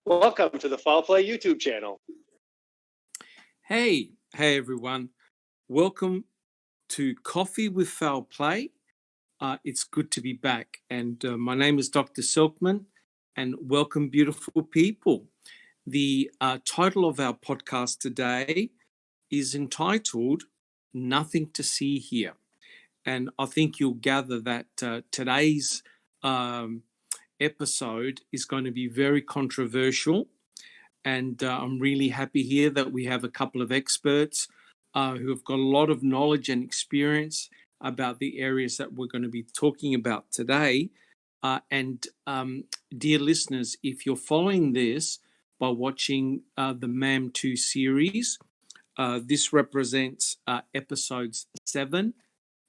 Welcome to the Foul Play YouTube channel. Hey everyone. Welcome to Coffee with Foul Play. It's good to be back. And my name is Dr. Silkman, and welcome, beautiful people. The title of our podcast today is entitled Nothing to See Here. And I think you'll gather that today's episode is going to be very controversial. And I'm really happy here that we have a couple of experts who have got a lot of knowledge and experience about the areas that we're going to be talking about today. Dear listeners, if you're following this by watching the MAM2 series, this represents episodes 7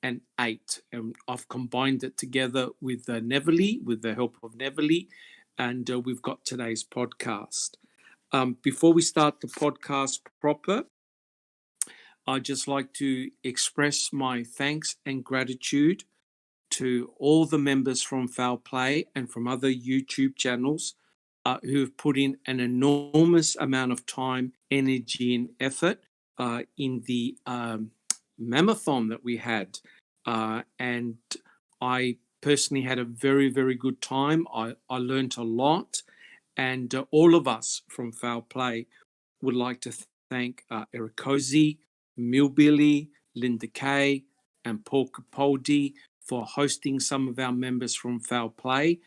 and 8. And I've combined it together with Neverly, with the help of Neverly, and we've got today's podcast. Before we start the podcast proper, I'd just like to express my thanks and gratitude to all the members from Foul Play and from other YouTube channels who have put in an enormous amount of time, energy, and effort in the mamathon that we had. And I personally had a very, very good time. I learned a lot. And all of us from Foul Play would like to thank Eric Cozy, Millbilly, Linda Kay, and Paul Capaldi for hosting some of our members from Foul Play.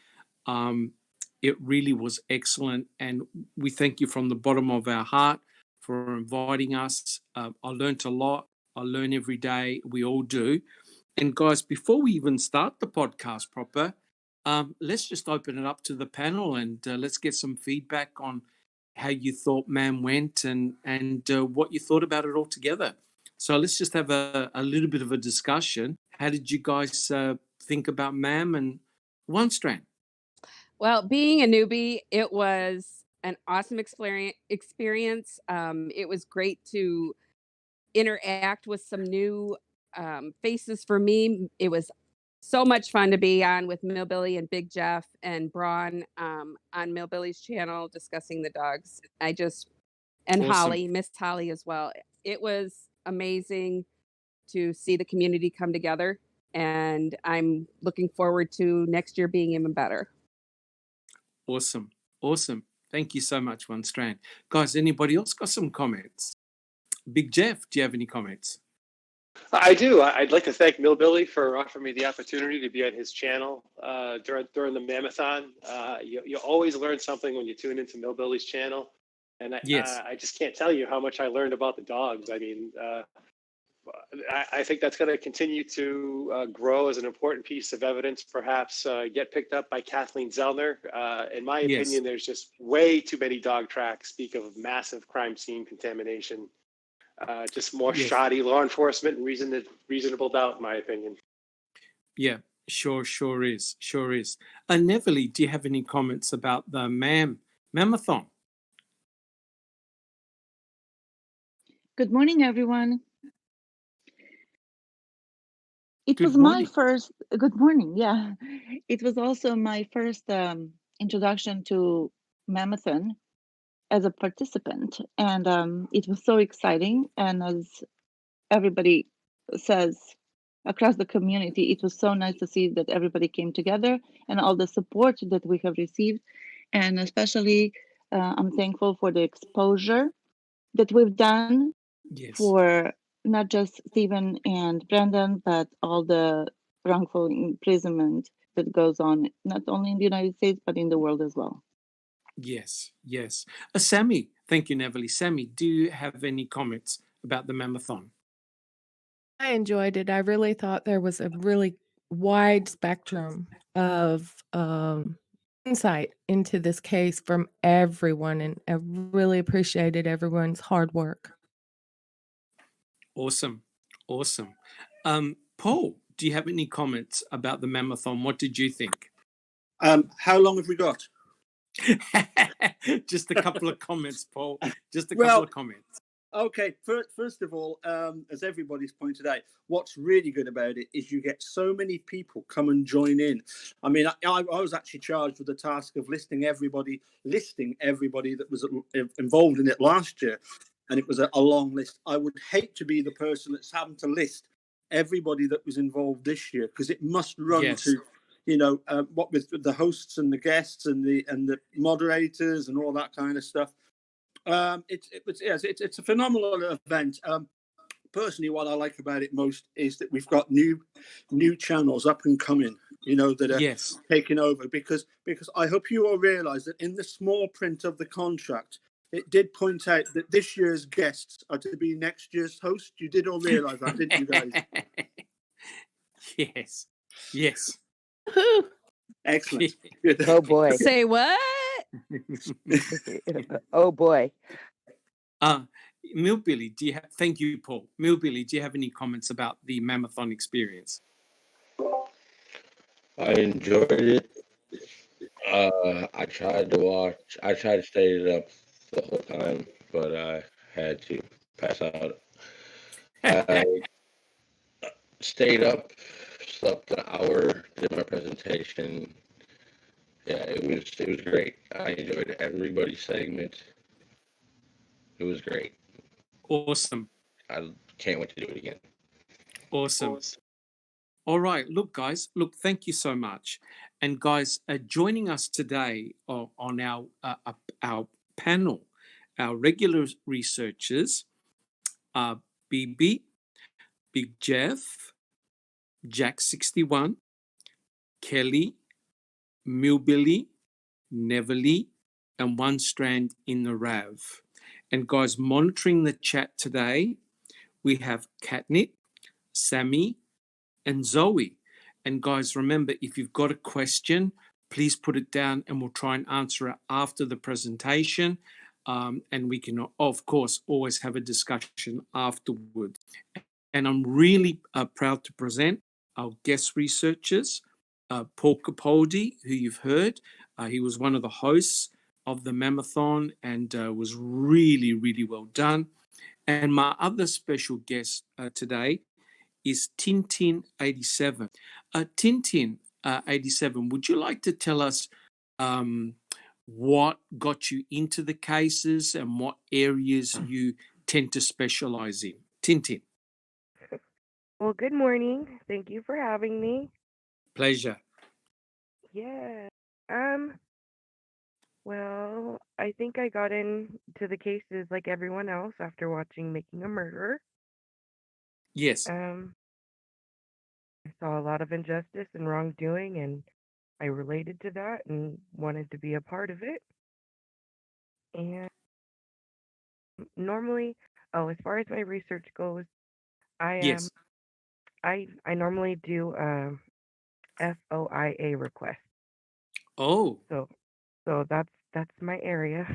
It really was excellent, and we thank you from the bottom of our heart for inviting us. I learned a lot. I learn every day. We all do. And guys, before we even start the podcast proper, let's just open it up to the panel and let's get some feedback on how you thought MAM went and what you thought about it all together. So let's just have a little bit of a discussion. How did you guys think about MAM and One Strand? Well, being a newbie, it was an awesome experience. It was great to interact with some new faces for me. It was so much fun to be on with Millbilly and Big Jeff and Braun on Millbilly's channel discussing the dogs. And awesome. Holly, Miss Holly as well. It was amazing to see the community come together, and I'm looking forward to next year being even better. Awesome. Thank you so much, One Strand. Guys, anybody else got some comments? Big Jeff, do you have any comments? I do. I'd like to thank Millbilly for offering me the opportunity to be on his channel during the Mamathon. You always learn something when you tune into Millbilly's channel. And I just can't tell you how much I learned about the dogs. I mean, I think that's going to continue to grow as an important piece of evidence, perhaps get picked up by Kathleen Zellner. In my opinion, there's just way too many dog tracks speak of massive crime scene contamination. Just more shoddy law enforcement and reasonable doubt, in my opinion. Yeah, sure is. Neverly, do you have any comments about the Mamathon? Good morning, everyone. It was my first. Good morning. Yeah, it was also my first introduction to Mamathon as a participant, and it was so exciting. And as everybody says across the community, it was so nice to see that everybody came together and all the support that we have received. And especially I'm thankful for the exposure that we've done for not just Stephen and Brendan, but all the wrongful imprisonment that goes on not only in the United States but in the world as well. Yes. Sammy, thank you, Neverly. Sammy, do you have any comments about the Mamathon? I enjoyed it. I really thought there was a really wide spectrum of insight into this case from everyone, and I really appreciated everyone's hard work. Awesome. Paul, do you have any comments about the Mamathon? What did you think? How long have we got? Just a couple of comments, Paul. Just a couple of comments. Okay, first of all, as everybody's pointed out, what's really good about it is you get so many people come and join in. I mean, I was actually charged with the task of listing everybody that was involved in it last year, and it was a long list. I would hate to be the person that's having to list everybody that was involved this year, because it must run to, what with the hosts and the guests and the moderators and all that kind of stuff. It's a phenomenal event. Personally, what I like about it most is that we've got new channels up and coming, that are taking over. Because I hope you all realise that in the small print of the contract, it did point out that this year's guests are to be next year's host. You did all realise that, didn't you guys? Yes. Excellent. Oh boy. Say what? Oh boy. Millbilly, thank you, Paul. Millbilly, do you have any comments about the Mammothon experience? I enjoyed it. I tried to stay it up the whole time, but I had to pass out. I stayed up, slept an hour, did my presentation. Yeah, it was great. I enjoyed everybody's segment. It was great. Awesome. I can't wait to do it again. Awesome. All right. Look, guys. Look, thank you so much. And guys, joining us today on our panel, our regular researchers are BB, Big Jeff, Jack61, Kelly, Millbilly, Neverly, and One Strand in the Rav. And guys, monitoring the chat today, we have Katnip, Sammy, and Zoe. And guys, remember, if you've got a question, please put it down and we'll try and answer it after the presentation. And we can, of course, always have a discussion afterwards. And I'm really proud to present our guest researchers, Paul Capaldi, who you've heard. He was one of the hosts of the Mammothon and was really, really well done. And my other special guest today is Tintin87. Tintin87, would you like to tell us what got you into the cases and what areas you tend to specialize in? Tintin. Well, good morning. Thank you for having me. Pleasure. Yeah. Well, I think I got into the cases like everyone else after watching Making a Murderer. Yes. I saw a lot of injustice and wrongdoing, and I related to that and wanted to be a part of it. And normally, as far as my research goes, I normally do FOIA requests. Oh. So that's my area.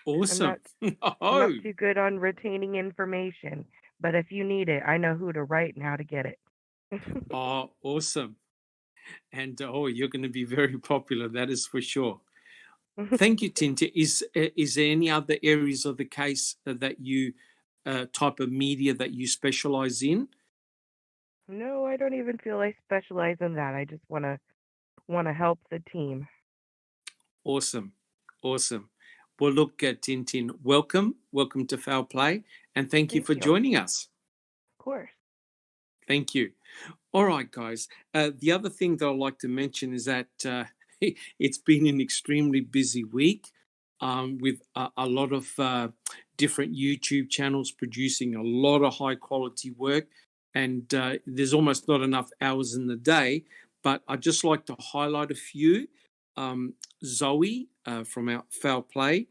Awesome. I'm not too good on retaining information, but if you need it, I know who to write and how to get it. Oh, awesome. And you're going to be very popular, that is for sure. Thank you, Tintin. Is there any other areas of the case that you type of media that you specialize in? No, I don't even feel I specialize in that. I just want to help the team. Awesome. Well, look, Tintin, welcome to Foul Play, and thank you for joining us. Of course. Thank you. All right, guys. The other thing that I'd like to mention is that it's been an extremely busy week with a lot of different YouTube channels producing a lot of high quality work. And there's almost not enough hours in the day, but I'd just like to highlight a few. Zoe from our Foul Play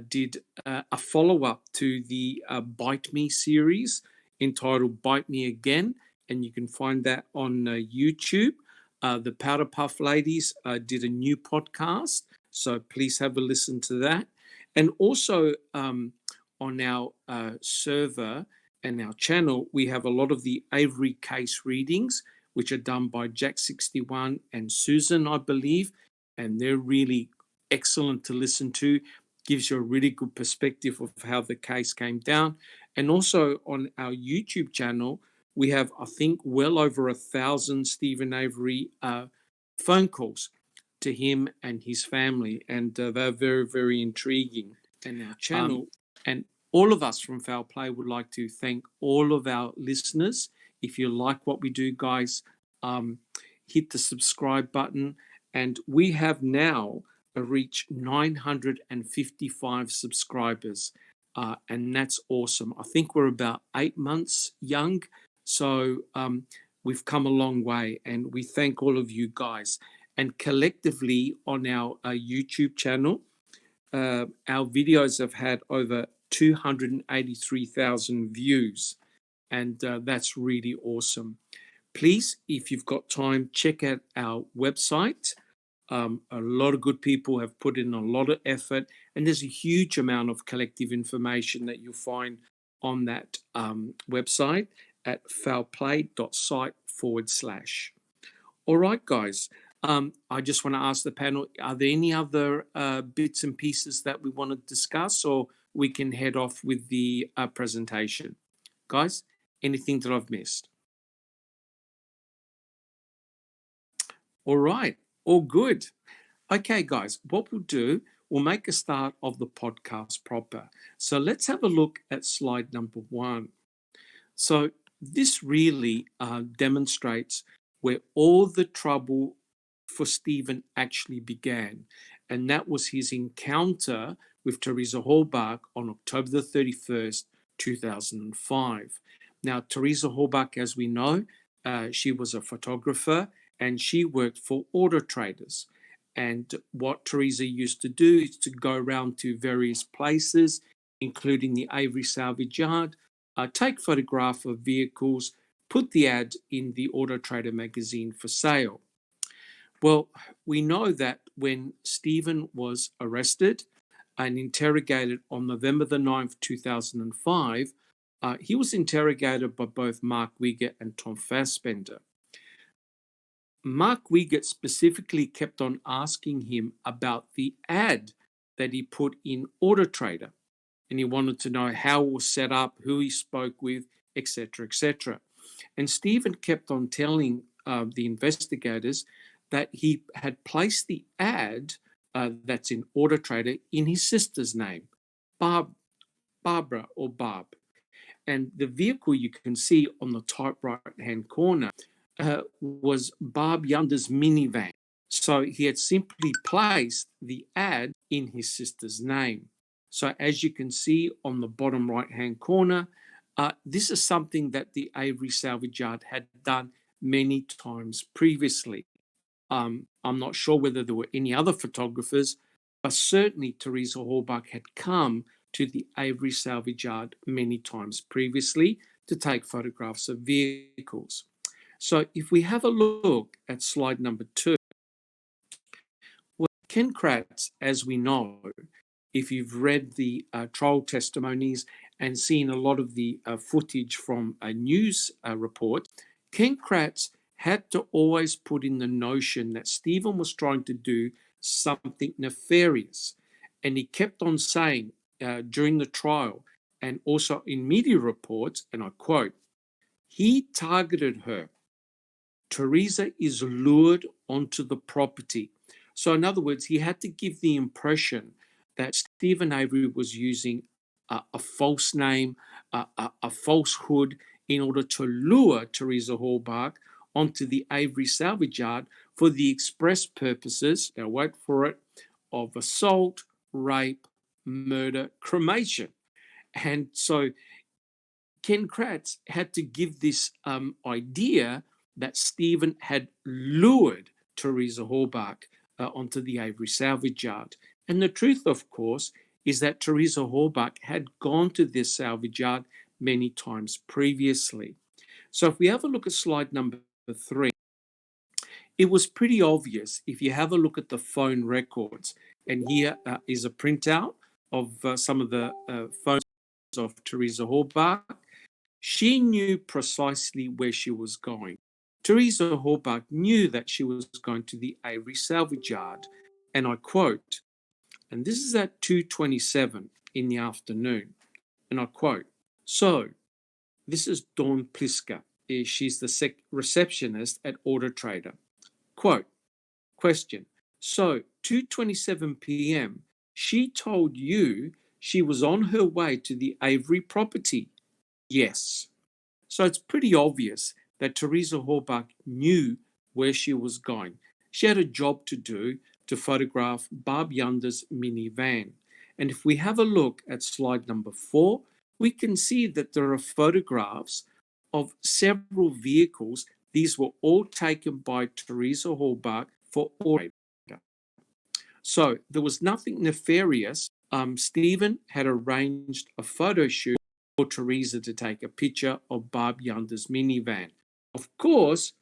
did a follow-up to the Bite Me series entitled Bite Me Again, and you can find that on YouTube. The Powder Puff Ladies did a new podcast, so please have a listen to that. And also on our server and our channel, we have a lot of the Avery case readings, which are done by Jack61 and Susan, I believe, and they're really excellent to listen to. gives you a really good perspective of how the case came down. And also on our YouTube channel, we have, I think, well over 1,000 Stephen Avery phone calls to him and his family, and they're very, very intriguing. And our channel, and all of us from Foul Play would like to thank all of our listeners. If you like what we do, guys, hit the subscribe button. And we have now reached 955 subscribers, and that's awesome. I think we're about 8 months young, so we've come a long way, and we thank all of you guys. And collectively on our YouTube channel, our videos have had over 283,000 views, and that's really awesome. Please, if you've got time, check out our website. A lot of good people have put in a lot of effort, and there's a huge amount of collective information that you'll find on that website at foulplay.site/. All right, guys. I just want to ask the panel, are there any other bits and pieces that we want to discuss, or we can head off with the presentation? Guys, anything that I've missed? All right, all good. Okay, guys, what we'll do, we'll make a start of the podcast proper. So let's have a look at slide number 1. So this really demonstrates where all the trouble for Stephen actually began, and that was his encounter with Teresa Halbach on October the 31st, 2005. Now, Teresa Halbach, as we know, she was a photographer, and she worked for Auto Traders. And what Teresa used to do is to go around to various places, including the Avery Salvage Yard, take photograph of vehicles, put the ad in the Auto Trader magazine for sale. Well, we know that when Stephen was arrested and interrogated on November the 9th, 2005, he was interrogated by both Mark Wiggett and Tom Fassbender. Mark Wiggett specifically kept on asking him about the ad that he put in Auto Trader, and he wanted to know how it was set up, who he spoke with, etc., etc. And Stephen kept on telling the investigators that he had placed the ad that's in Auto Trader in his sister's name, Barbara or Barb. And the vehicle you can see on the top right-hand corner was Barb Yunder's minivan. So he had simply placed the ad in his sister's name. So as you can see on the bottom right-hand corner, this is something that the Avery Salvage Yard had done many times previously. I'm not sure whether there were any other photographers, but certainly Teresa Halbach had come to the Avery Salvage Yard many times previously to take photographs of vehicles. So if we have a look at slide number 2, well, Ken Kratz, as we know, if you've read the trial testimonies and seen a lot of the footage from a news report, Ken Kratz had to always put in the notion that Stephen was trying to do something nefarious. And he kept on saying during the trial and also in media reports, and I quote, he targeted her. Teresa is lured onto the property. So in other words, he had to give the impression that Stephen Avery was using a false name, a falsehood in order to lure Teresa Halbach onto the Avery Salvage Yard for the express purposes, now wait for it, of assault, rape, murder, cremation. And so Ken Kratz had to give this idea that Stephen had lured Teresa Halbach onto the Avery Salvage Yard. And the truth, of course, is that Teresa Halbach had gone to this salvage yard many times previously. So if we have a look at slide number 3, it was pretty obvious if you have a look at the phone records, and here is a printout of some of the phones of Teresa Halbach. She knew precisely where she was going. Teresa Halbach knew that she was going to the Avery Salvage Yard, and I quote, And this is at 2:27 in the afternoon. And I quote, "So, this is Dawn Pliska. She's the receptionist at Auto Trader. Quote, question, so 2:27 p.m., she told you she was on her way to the Avery property? Yes. So it's pretty obvious that Teresa Horbach knew where she was going. She had a job to do to photograph Barb Yunder's minivan. And if we have a look at slide number 4, we can see that there are photographs of several vehicles. These were all taken by Teresa Horbach for Auto Trader. So there was nothing nefarious. Stephen had arranged a photo shoot for Teresa to take a picture of Barb Yunder's minivan. Of course,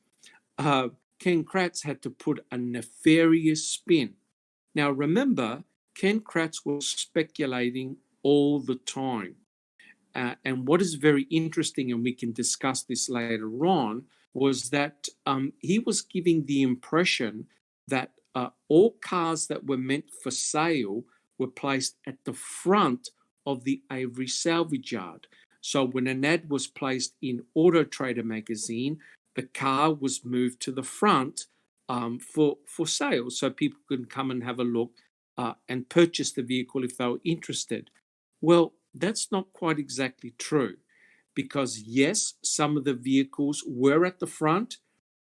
Ken Kratz had to put a nefarious spin. Now remember, Ken Kratz was speculating all the time. And what is very interesting, and we can discuss this later on, was that he was giving the impression that all cars that were meant for sale were placed at the front of the Avery salvage yard. So when an ad was placed in Auto Trader magazine, the car was moved to the front for sale, so people could come and have a look and purchase the vehicle if they were interested. Well, that's not quite exactly true, because yes, some of the vehicles were at the front,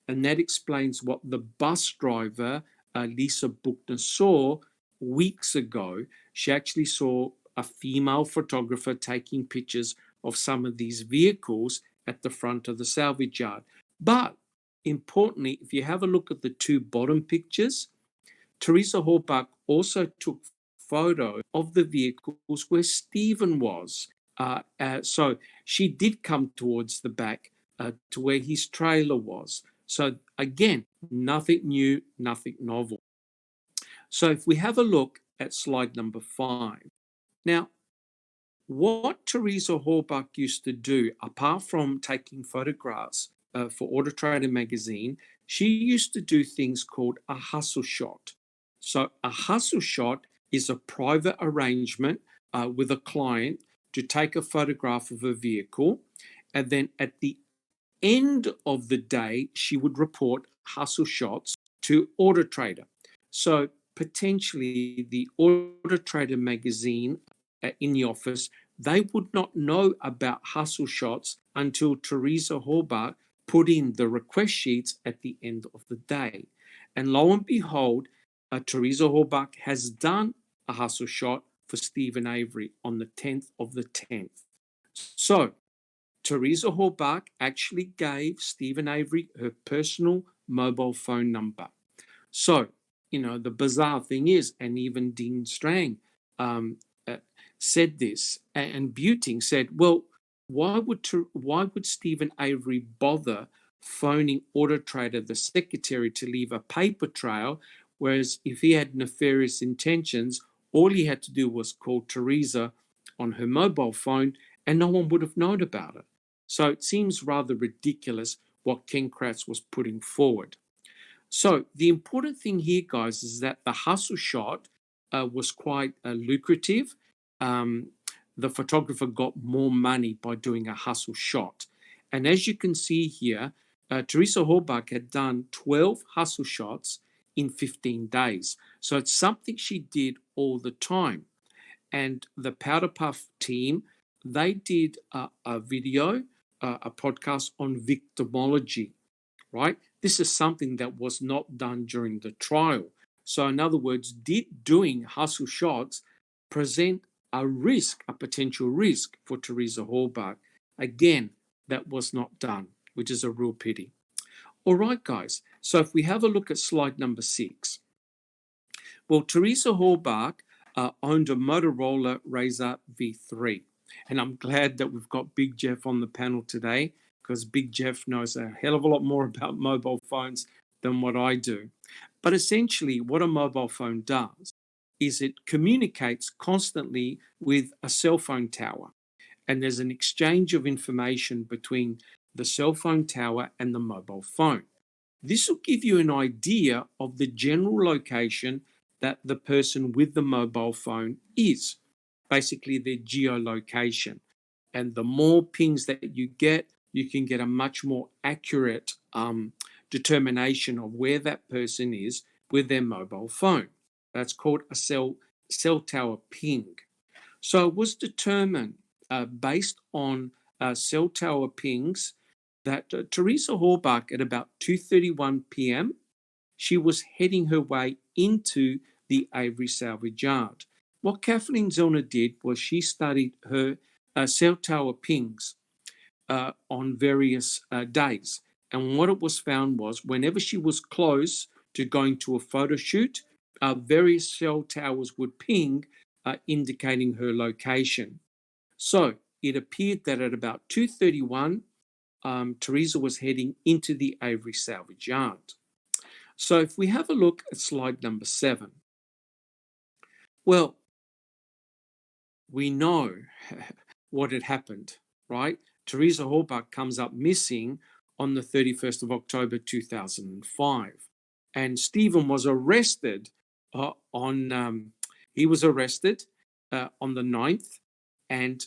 and that explains what the bus driver, Lisa Buchner, saw weeks ago. She actually saw a female photographer taking pictures of some of these vehicles at the front of the salvage yard. But importantly, if you have a look at the two bottom pictures, Teresa Horbach also took photo of the vehicles where Stephen was. So she did come towards the back to where his trailer was. So again, nothing new, nothing novel. So if we have a look at slide number 5. Now, what Teresa Horbach used to do, apart from taking photographs for Auto Trader magazine, she used to do things called a hustle shot. So a hustle shot is a private arrangement with a client to take a photograph of a vehicle, and then at the end of the day, she would report hustle shots to Auto Trader. So potentially the Auto Trader magazine in the office, they would not know about hustle shots until Teresa Horbach put in the request sheets at the end of the day. And lo and behold, Teresa Horbach has done a hustle shot for Stephen Avery on the 10th of the 10th. So Teresa Horbach actually gave Stephen Avery her personal mobile phone number. So, the bizarre thing is, and even Dean Strang said this, and Buting said, well, why would Stephen Avery bother phoning Auto Trader, the secretary, to leave a paper trail, whereas if he had nefarious intentions, all he had to do was call Teresa on her mobile phone and no one would have known about it. So it seems rather ridiculous what Ken Kratz was putting forward. So the important thing here, guys, is that the hustle shot was quite lucrative. The photographer got more money by doing a hustle shot. And as you can see here, Teresa Horbach had done 12 hustle shots in 15 days. So it's something she did all the time. And the Powder Puff team, they did a video, a podcast on victimology, right? This is something that was not done during the trial. So in other words, did doing hustle shots present a risk, a potential risk for Teresa Horbach? Again, that was not done, which is a real pity. All right, guys. So if we have a look at slide number 6. Well, Teresa Horbach owned a Motorola Razr V3. And I'm glad that we've got Big Jeff on the panel today, because Big Jeff knows a hell of a lot more about mobile phones than what I do. But essentially, what a mobile phone does is it communicates constantly with a cell phone tower. And there's an exchange of information between the cell phone tower and the mobile phone. This will give you an idea of the general location that the person with the mobile phone is, basically their geolocation. And the more pings that you can get a much more accurate determination of where that person is with their mobile phone. That's called a cell tower ping. So it was determined based on cell tower pings that Teresa Horbach at about 2:31 p.m. she was heading her way into the Avery salvage yard. What Kathleen Zellner did was she studied her cell tower pings on various days. And what it was found was whenever she was close to going to a photo shoot, various cell towers would ping, indicating her location. So it appeared that at about 2:31, Teresa was heading into the Avery salvage yard. So if we have a look at slide number 7, well, we know what had happened, right? Teresa Horbach comes up missing on the 31st of October 2005. And Stephen was arrested on the 9th, and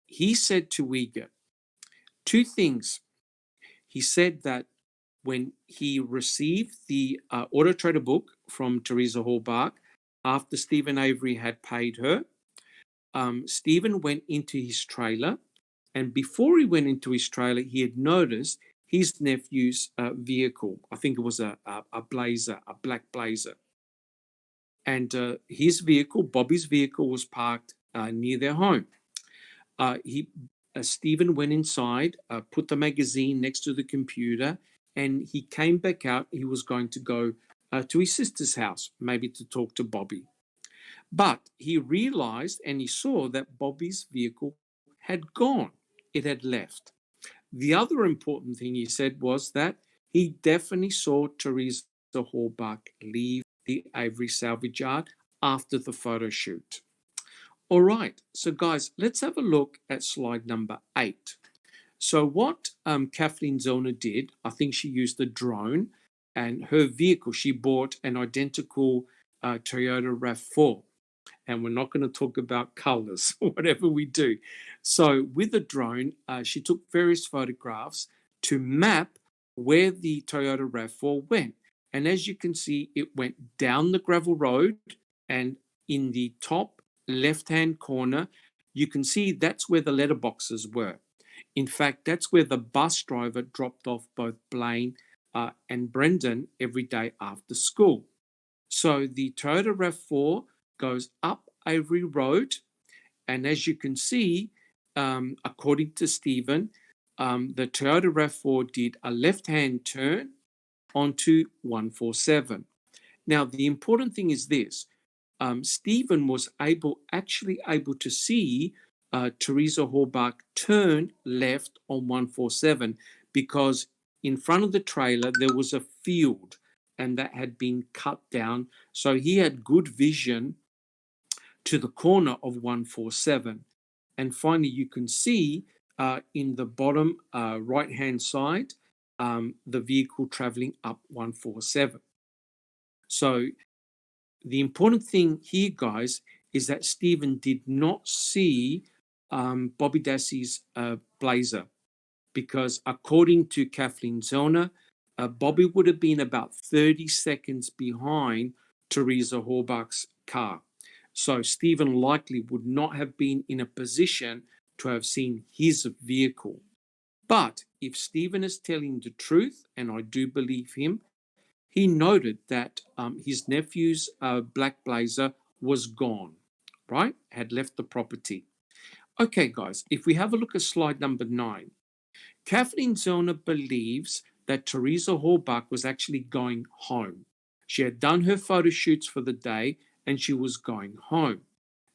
he said to Uyghur two things. He said that when he received the Auto Trader book from Teresa Horbach, after Stephen Avery had paid her, Stephen went into his trailer, and before he went into his trailer, he had noticed his nephew's vehicle. I think it was a Blazer, a black Blazer. And his vehicle, Bobby's vehicle, was parked near their home. Stephen went inside, put the magazine next to the computer, and he came back out. He was going to go to his sister's house, maybe to talk to Bobby. But he realized and he saw that Bobby's vehicle had gone. It had left. The other important thing he said was that he definitely saw Teresa Horbach leave the Avery salvage yard after the photo shoot. All right, so guys, let's have a look at slide number 8. So what Kathleen Zellner did, I think she used a drone, and her vehicle, she bought an identical Toyota RAV4. And we're not going to talk about colors, whatever we do. So with the drone, she took various photographs to map where the Toyota RAV4 went. And as you can see, it went down the gravel road, and in the top left-hand corner, you can see that's where the letterboxes were. In fact, that's where the bus driver dropped off both Blaine and Brendan every day after school. So the Toyota RAV4 goes up Avery Road, and as you can see, according to Stephen, the Toyota RAV4 did a left-hand turn onto 147. Now, the important thing is this. Stephen was actually able to see Teresa Horbach turn left on 147 because in front of the trailer there was a field and that had been cut down. So he had good vision to the corner of 147. And finally, you can see in the bottom right-hand side, the vehicle traveling up 147. So the important thing here, guys, is that Stephen did not see Bobby Dassey's Blazer because according to Kathleen Zellner, Bobby would have been about 30 seconds behind Teresa Horbach's car. So Stephen likely would not have been in a position to have seen his vehicle. But if Stephen is telling the truth, and I do believe him, he noted that his nephew's black Blazer was gone, right? Had left the property. Okay, guys, if we have a look at slide number 9, Kathleen Zellner believes that Teresa Horbach was actually going home. She had done her photo shoots for the day and she was going home.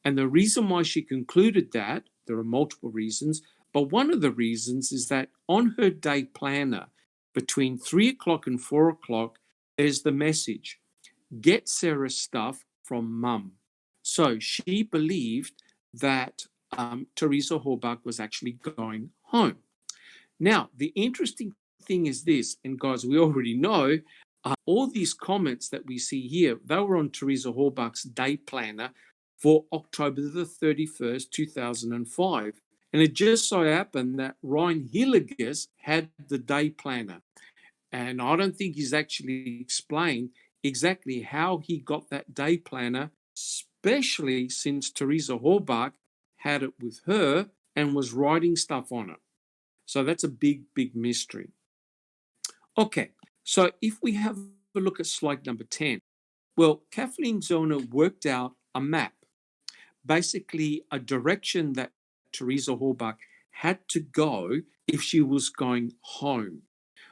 And the reason why she concluded that, there are multiple reasons, but one of the reasons is that on her day planner, between 3 o'clock and 4 o'clock, there's the message, get Sarah's stuff from mum. So she believed that Teresa Horbach was actually going home. Now, the interesting thing is this, and guys, we already know All these comments that we see here, they were on Teresa Horbach's day planner for October the 31st, 2005. And it just so happened that Ryan Hilligus had the day planner. And I don't think he's actually explained exactly how he got that day planner, especially since Teresa Horbach had it with her and was writing stuff on it. So that's a big, big mystery. Okay, so if we have a look at slide number 10, well, Kathleen Zellner worked out a map, basically a direction that Teresa Horbach had to go if she was going home.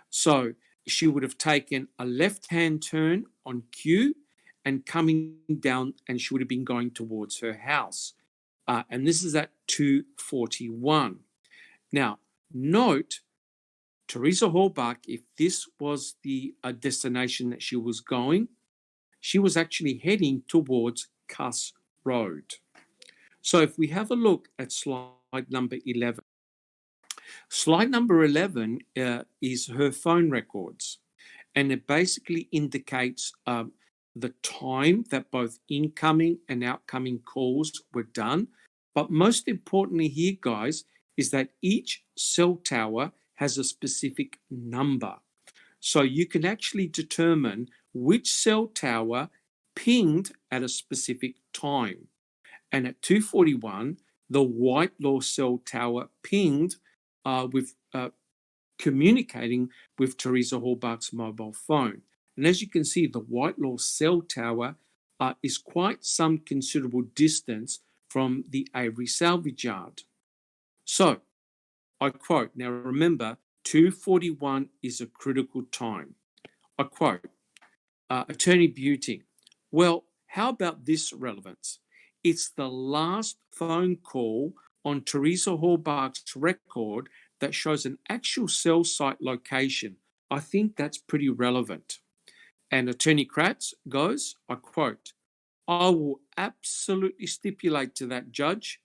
So she would have taken a left-hand turn on cue and coming down, and she would have been going towards her house. And this is at 2:41. Now, note, Teresa Horbach, if this was the destination that she was going, she was actually heading towards Kuss Road. So if we have a look at slide number 11, slide number 11 is her phone records, and it basically indicates the time that both incoming and outcoming calls were done. But most importantly here, guys, is that each cell tower has a specific number. So you can actually determine which cell tower pinged at a specific time. And at 2:41, the Whitelaw cell tower pinged with communicating with Teresa Horbach's mobile phone. And as you can see, the Whitelaw cell tower is quite some considerable distance from the Avery salvage yard. So, I quote, now remember, 2:41 is a critical time. I quote, Attorney Buting, well, how about this relevance? It's the last phone call on Teresa Horbach's record that shows an actual cell site location. I think that's pretty relevant. And Attorney Kratz goes, I quote, I will absolutely stipulate to that judge,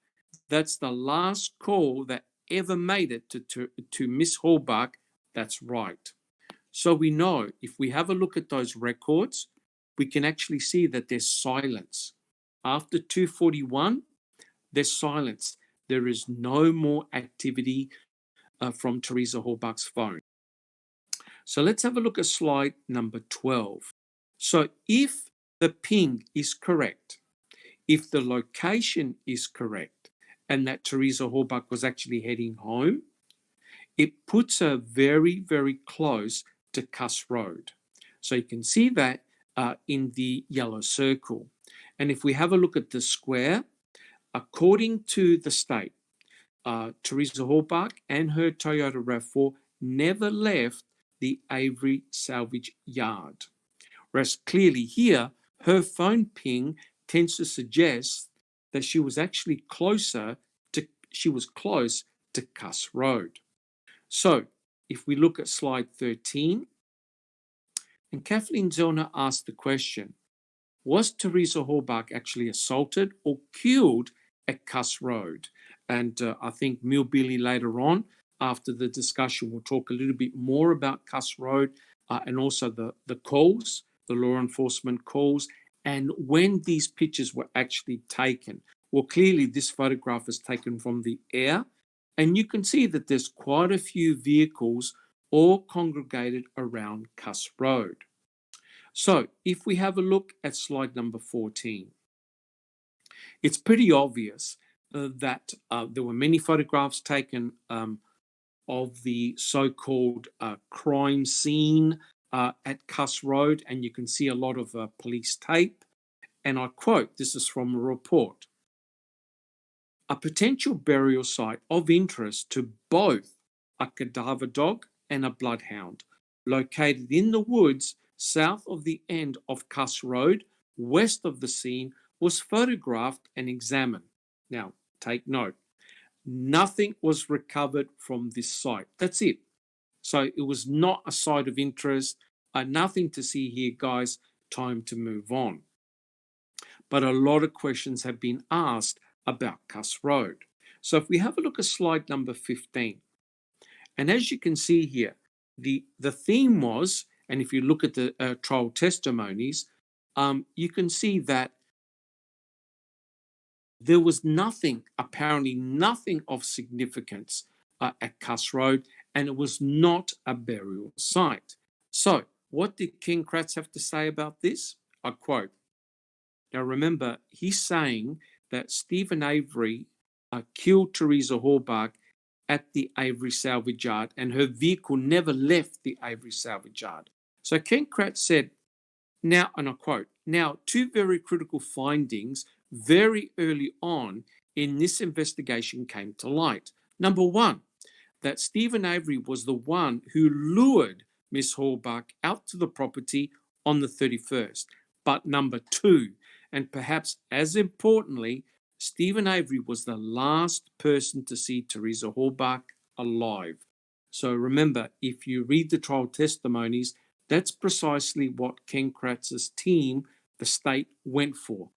that's the last call that ever made it to Miss Horbach. That's right. So we know if we have a look at those records, we can actually see that there's silence. After 2:41, there's silence. There is no more activity from Teresa Horbach's phone. So let's have a look at slide number 12. So if the ping is correct, if the location is correct, and that Teresa Horbach was actually heading home, it puts her very, very close to Kuss Road. So you can see that in the yellow circle. And if we have a look at the square, according to the state, Teresa Horbach and her Toyota RAV4 never left the Avery salvage yard. Whereas clearly here, her phone ping tends to suggest that she was actually close to Kuss Road. So if we look at slide 13, and Kathleen Zellner asked the question, was Teresa Horbach actually assaulted or killed at Kuss Road? And I think Millbilly later on, after the discussion, will talk a little bit more about Kuss Road and also the calls, the law enforcement calls, and when these pictures were actually taken. Well, clearly this photograph is taken from the air, and you can see that there's quite a few vehicles all congregated around Kuss Road. So if we have a look at slide number 14, it's pretty obvious that there were many photographs taken of the so-called crime scene at Kuss Road, and you can see a lot of police tape. And I quote, this is from a report, a potential burial site of interest to both a cadaver dog and a bloodhound, located in the woods south of the end of Kuss Road, west of the scene, was photographed and examined. Now, take note, nothing was recovered from this site. That's it. So it was not a site of interest. Nothing to see here, guys. Time to move on. But a lot of questions have been asked about Kuss Road. So if we have a look at slide number 15, and as you can see here, the theme was, and if you look at the trial testimonies, you can see that there was nothing, apparently nothing of significance at Kuss Road, and it was not a burial site. So what did Ken Kratz have to say about this? I quote. Now remember, he's saying that Stephen Avery killed Teresa Halbach at the Avery salvage yard, and her vehicle never left the Avery salvage yard. So Ken Kratz said, now, and I quote, now, two very critical findings very early on in this investigation came to light. Number one, that Stephen Avery was the one who lured Miss Halbach out to the property on the 31st. But number two, and perhaps as importantly, Stephen Avery was the last person to see Teresa Halbach alive. So remember, if you read the trial testimonies, that's precisely what Ken Kratz's team, the state, went for.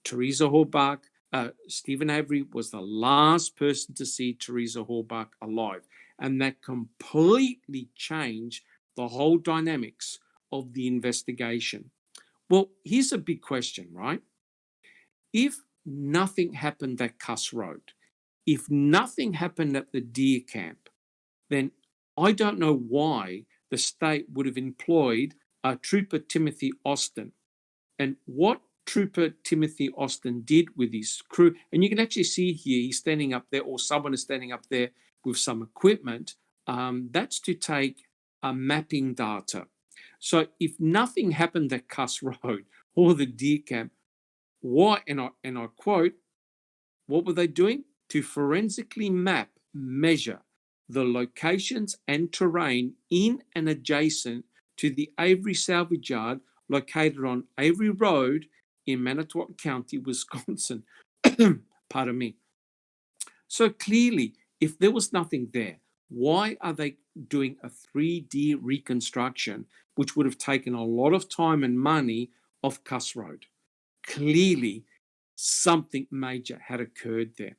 Teresa Halbach, Stephen Avery was the last person to see Teresa Halbach alive. And that completely changed the whole dynamics of the investigation. Well, here's a big question, right? If nothing happened at Kuss Road, if nothing happened at the deer camp, then I don't know why the state would have employed Trooper Timothy Austin. And what Trooper Timothy Austin did with his crew, and you can actually see here, he's standing up there, or someone is standing up there with some equipment, that's to take mapping data. So if nothing happened at Kuss Road or the deer camp, why, and I quote, what were they doing? To forensically map, measure the locations and terrain in and adjacent to the Avery salvage yard located on Avery Road in Manitowoc County, Wisconsin. Pardon me. So clearly, if there was nothing there, why are they doing a 3D reconstruction, which would have taken a lot of time and money off Kuss Road? Clearly, something major had occurred there.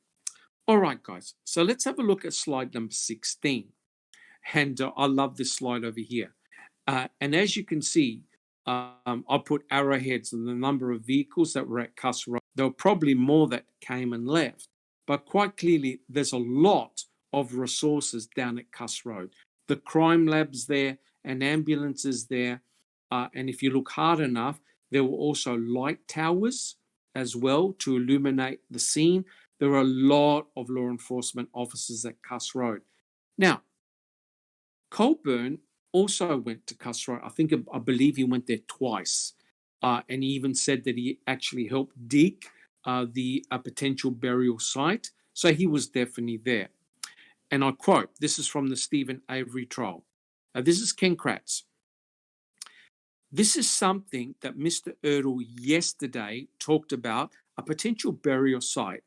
All right, guys, so let's have a look at slide number 16. And I love this slide over here. And as you can see, I put arrowheads on the number of vehicles that were at Kuss Road. There were probably more that came and left, but quite clearly, there's a lot of resources down at Kuss Road. The crime lab's there, and ambulances there. And if you look hard enough, there were also light towers as well to illuminate the scene. There are a lot of law enforcement officers at Kuss Road. Now, Colburn also went to Kuss Road. I believe he went there twice. And he even said that he actually helped dig the potential burial site. So he was definitely there. And I quote, this is from the Stephen Avery trial. This is Ken Kratz. This is something that Mr. Erdl yesterday talked about, a potential burial site.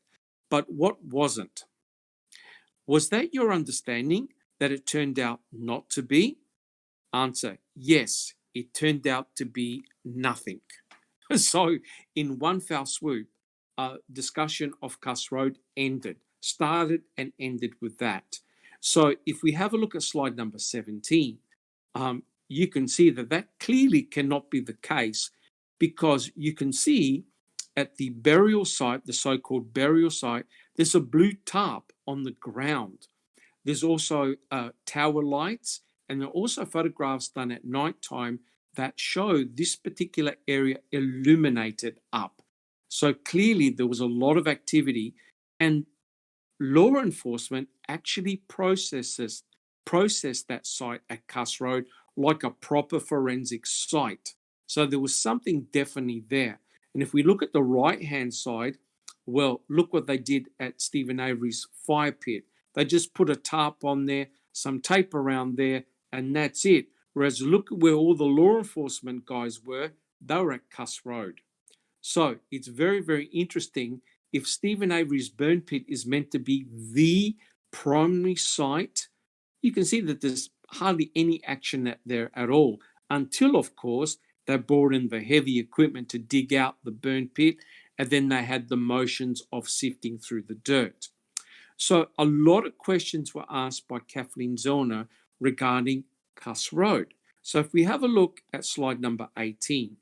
But what wasn't? Was that your understanding that it turned out not to be? Answer, yes, it turned out to be nothing. So in one foul swoop, discussion of Kuss Road started and ended with that. So if we have a look at slide number 17, you can see that that clearly cannot be the case, because you can see at the burial site, the so-called burial site, there's a blue tarp on the ground. There's also tower lights, and there are also photographs done at nighttime that show this particular area illuminated up. So clearly there was a lot of activity, and law enforcement actually processed that site at Kuss Road like a proper forensic site. So there was something definitely there. And if we look at the right-hand side, well, look what they did at Stephen Avery's fire pit. They just put a tarp on there, some tape around there, and that's it. Whereas look at where all the law enforcement guys were. They were at Kuss Road. So it's very, very interesting. If Stephen Avery's burn pit is meant to be the primary site, you can see that there's hardly any action there at all, until, of course, they brought in the heavy equipment to dig out the burn pit, and then they had the motions of sifting through the dirt. So a lot of questions were asked by Kathleen Zellner regarding Kuss Road. So if we have a look at slide number 18,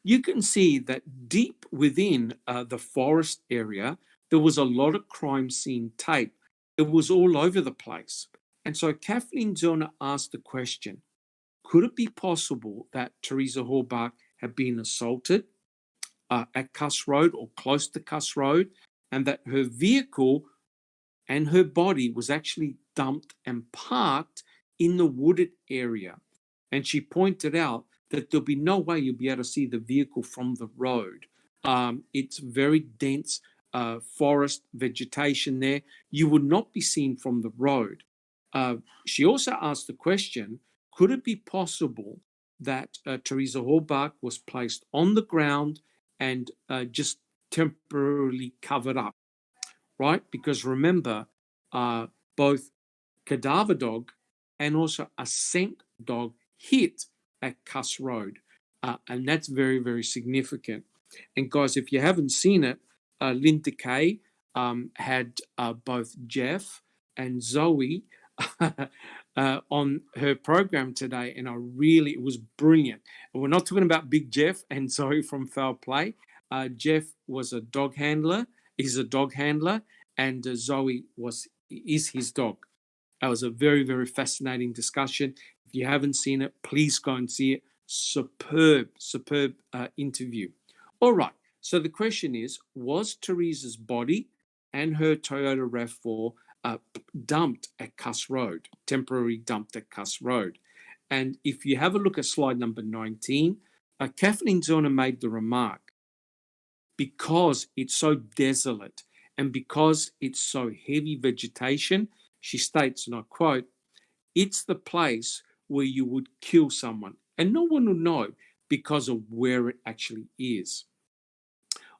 you can see that deep within the forest area, there was a lot of crime scene tape. It was all over the place. And so Kathleen Zellner asked the question, could it be possible that Teresa Halbach had been assaulted at Kuss Road or close to Kuss Road, and that her vehicle and her body was actually dumped and parked in the wooded area? And she pointed out that there'll be no way you'll be able to see the vehicle from the road. It's very dense forest vegetation there. You would not be seen from the road. She also asked the question, could it be possible that Teresa Halbach was placed on the ground and just temporarily covered up, right? Because remember, both cadaver dog and also a scent dog hit at Kuss Road. And that's very, very significant. And guys, if you haven't seen it, Linda Kay had both Jeff and Zoe on her program today, and it was brilliant. And we're not talking about Big Jeff and Zoe from Foul Play. Jeff was a dog handler, is a dog handler, and Zoe is his dog. That was a very, very fascinating discussion. If you haven't seen it, please go and see it. Superb interview. All right. So the question is, was Teresa's body and her Toyota RAV4 dumped at Kuss Road, temporarily dumped at Kuss Road? And if you have a look at slide number 19, Kathleen Zellner made the remark, because it's so desolate and because it's so heavy vegetation, she states, and I quote, it's the place where you would kill someone and no one will know because of where it actually is.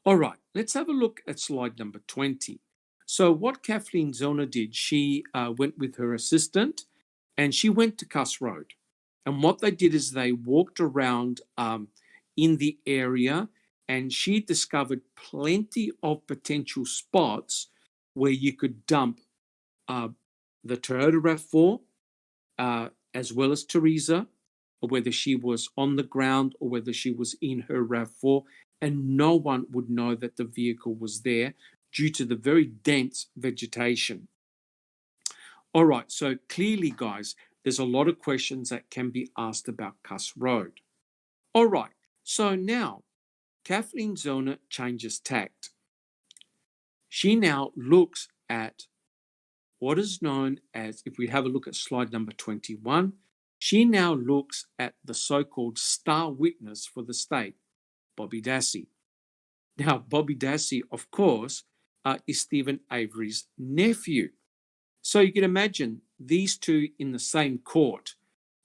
All right, let's have a look at slide number 20. So what Kathleen Zellner did, she went with her assistant and she went to Kuss Road. And what they did is they walked around in the area, and she discovered plenty of potential spots where you could dump the Toyota RAV4, as well as Teresa, or whether she was on the ground or whether she was in her RAV4, and no one would know that the vehicle was there due to the very dense vegetation. All right, so clearly, guys, there's a lot of questions that can be asked about Kuss Road. All right, so now Kathleen Zellner changes tact. She now looks at what is known as, if we have a look at slide number 21, she now looks at the so-called star witness for the state, Bobby Dassey. Now, Bobby Dassey, of course, is Stephen Avery's nephew. So you can imagine these two in the same court.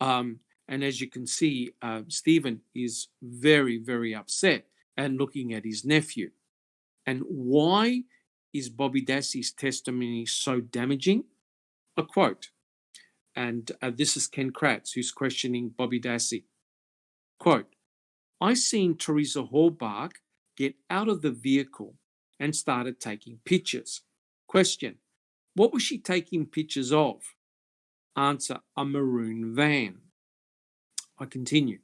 And as you can see, Stephen is very, very upset and looking at his nephew. And why is Bobby Dassey's testimony so damaging? A quote, and this is Ken Kratz who's questioning Bobby Dassey. Quote, I seen Teresa Halbach get out of the vehicle and started taking pictures. Question, what was she taking pictures of? Answer, a maroon van. I continue.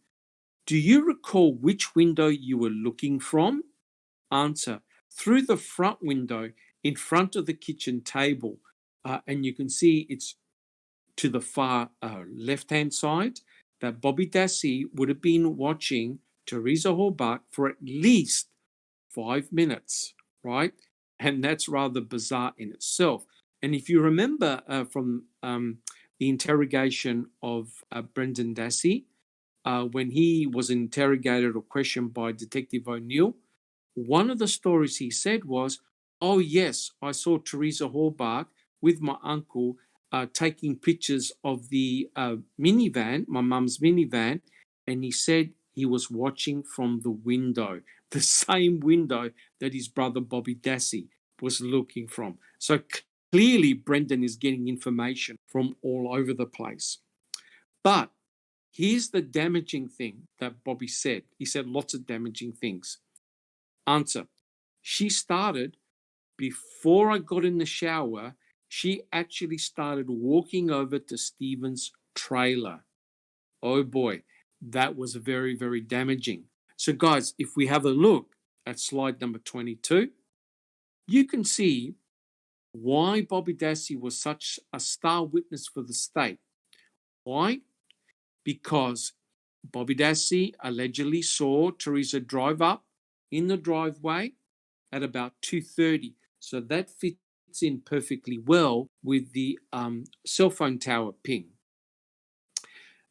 Do you recall which window you were looking from? Answer, through the front window in front of the kitchen table. And you can see it's to the far left-hand side that Bobby Dassey would have been watching Teresa Halbach for at least 5 minutes, right? And that's rather bizarre in itself. And if you remember from the interrogation of Brendan Dassey, when he was interrogated or questioned by Detective O'Neill, one of the stories he said was, oh yes, I saw Teresa Halbach with my uncle taking pictures of the minivan, my mum's minivan, and he said he was watching from the window, the same window that his brother Bobby Dassey was looking from. So clearly Brendan is getting information from all over the place. But here's the damaging thing that Bobby said. He said lots of damaging things. Answer, she started, before I got in the shower, she actually started walking over to Stephen's trailer. Oh boy, that was very, very damaging. So, guys, if we have a look at slide number 22, you can see why Bobby Dassey was such a star witness for the state. Why? Because Bobby Dassey allegedly saw Teresa drive up in the driveway at about 2:30. So that fits in perfectly well with the cell phone tower ping.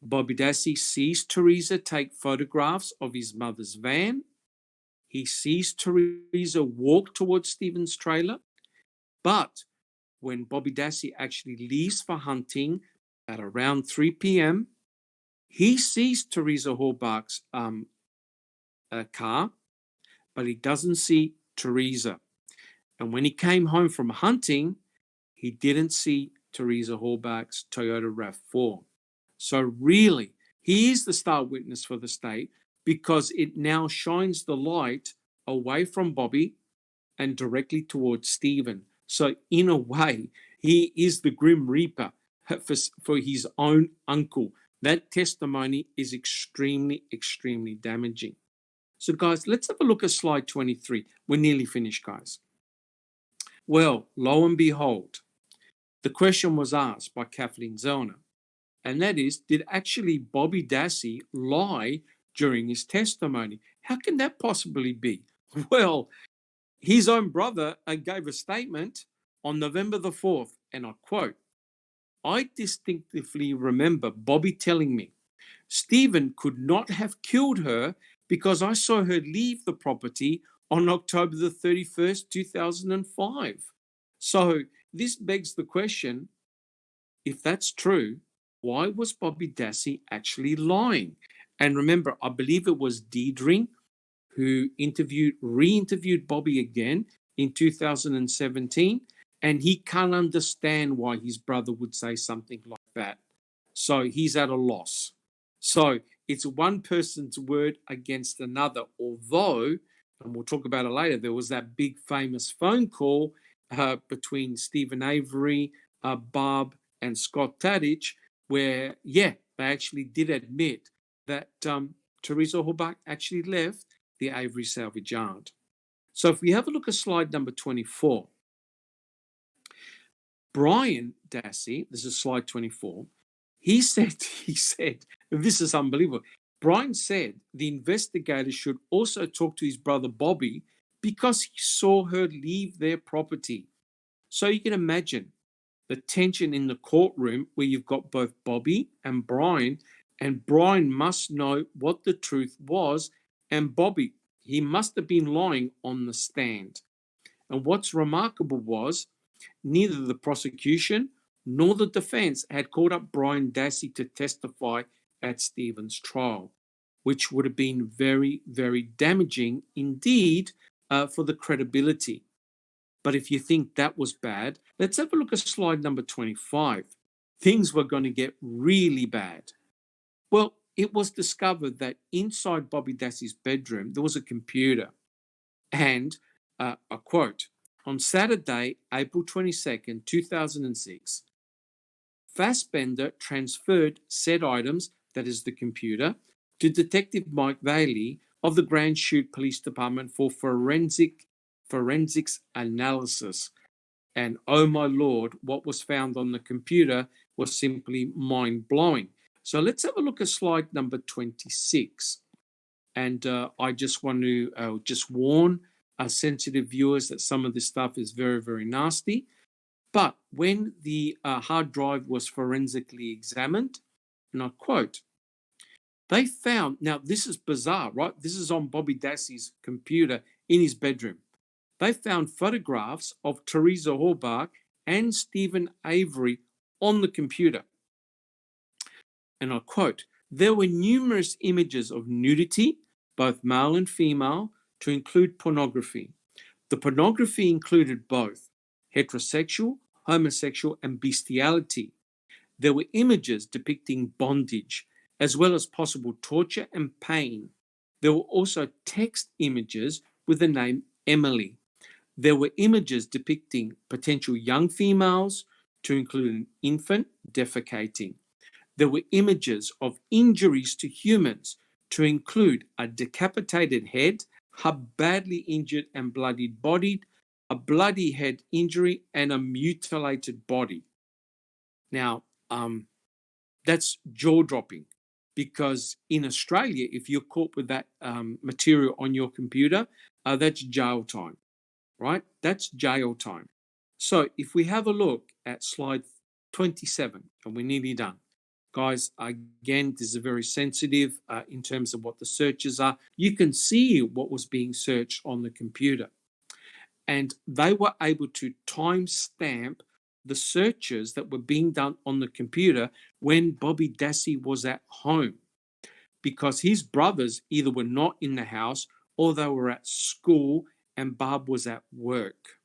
Bobby Dassey sees Teresa take photographs of his mother's van. He sees Teresa walk towards Stephen's trailer. But when Bobby Dassey actually leaves for hunting at around 3 p.m., he sees Teresa Horbach's car, but he doesn't see Teresa. And when he came home from hunting, he didn't see Teresa Horbach's Toyota RAV4. So really, he is the star witness for the state because it now shines the light away from Bobby and directly towards Stephen. So in a way, he is the Grim Reaper for his own uncle. That testimony is extremely, extremely damaging. So guys, let's have a look at slide 23. We're nearly finished, guys. Well, lo and behold, the question was asked by Kathleen Zellner, and that is, did actually Bobby Dassey lie during his testimony? How can that possibly be? Well, his own brother gave a statement on November the 4th, and I quote, "I distinctively remember Bobby telling me Stephen could not have killed her because I saw her leave the property on October the 31st, 2005. So this begs the question, if that's true, why was Bobby Dassey actually lying? And remember, I believe it was Deidre who re-interviewed Bobby again in 2017, and he can't understand why his brother would say something like that. So he's at a loss. So it's one person's word against another, although, and we'll talk about it later, there was that big famous phone call between Stephen Avery, Barb, and Scott Tadich, where, yeah, they actually did admit that Teresa Horbach actually left the Avery salvage yard. So if we have a look at slide number 24, Brian Dassey, this is slide 24, he said, this is unbelievable. Brian said the investigator should also talk to his brother Bobby because he saw her leave their property. So you can imagine the tension in the courtroom where you've got both Bobby and Brian must know what the truth was, and Bobby, he must have been lying on the stand. And what's remarkable was neither the prosecution nor the defense had called up Brian Dassey to testify at Stephen's trial, which would have been very, very damaging indeed for the credibility. But if you think that was bad, let's have a look at slide number 25. Things were going to get really bad. Well, it was discovered that inside Bobby Dassey's bedroom, there was a computer. And, I quote, on Saturday, April 22nd, 2006, Fassbender transferred said items, that is the computer, to Detective Mike Bailey of the Grand Chute Police Department for forensics analysis. And oh my Lord, what was found on the computer was simply mind-blowing. So let's have a look at slide number 26. And I just want to just warn sensitive viewers that some of this stuff is very, very nasty. But when the hard drive was forensically examined, and I quote, they found, now this is bizarre, right? This is on Bobby Dassey's computer in his bedroom. They found photographs of Teresa Horbach and Stephen Avery on the computer. And I quote, there were numerous images of nudity, both male and female, to include pornography. The pornography included both heterosexual, homosexual, and bestiality. There were images depicting bondage, as well as possible torture and pain. There were also text images with the name Emily. There were images depicting potential young females, to include an infant defecating. There were images of injuries to humans, to include a decapitated head, a badly injured and bloodied body, a bloody head injury, and a mutilated body. Now, that's jaw-dropping, because in Australia, if you're caught with that material on your computer, that's jail time, right? That's jail time. So if we have a look at slide 27, and we're nearly done. Guys, again, this is very sensitive in terms of what the searches are. You can see what was being searched on the computer. And they were able to timestamp the searches that were being done on the computer when Bobby Dassey was at home, because his brothers either were not in the house or they were at school and Bob was at work,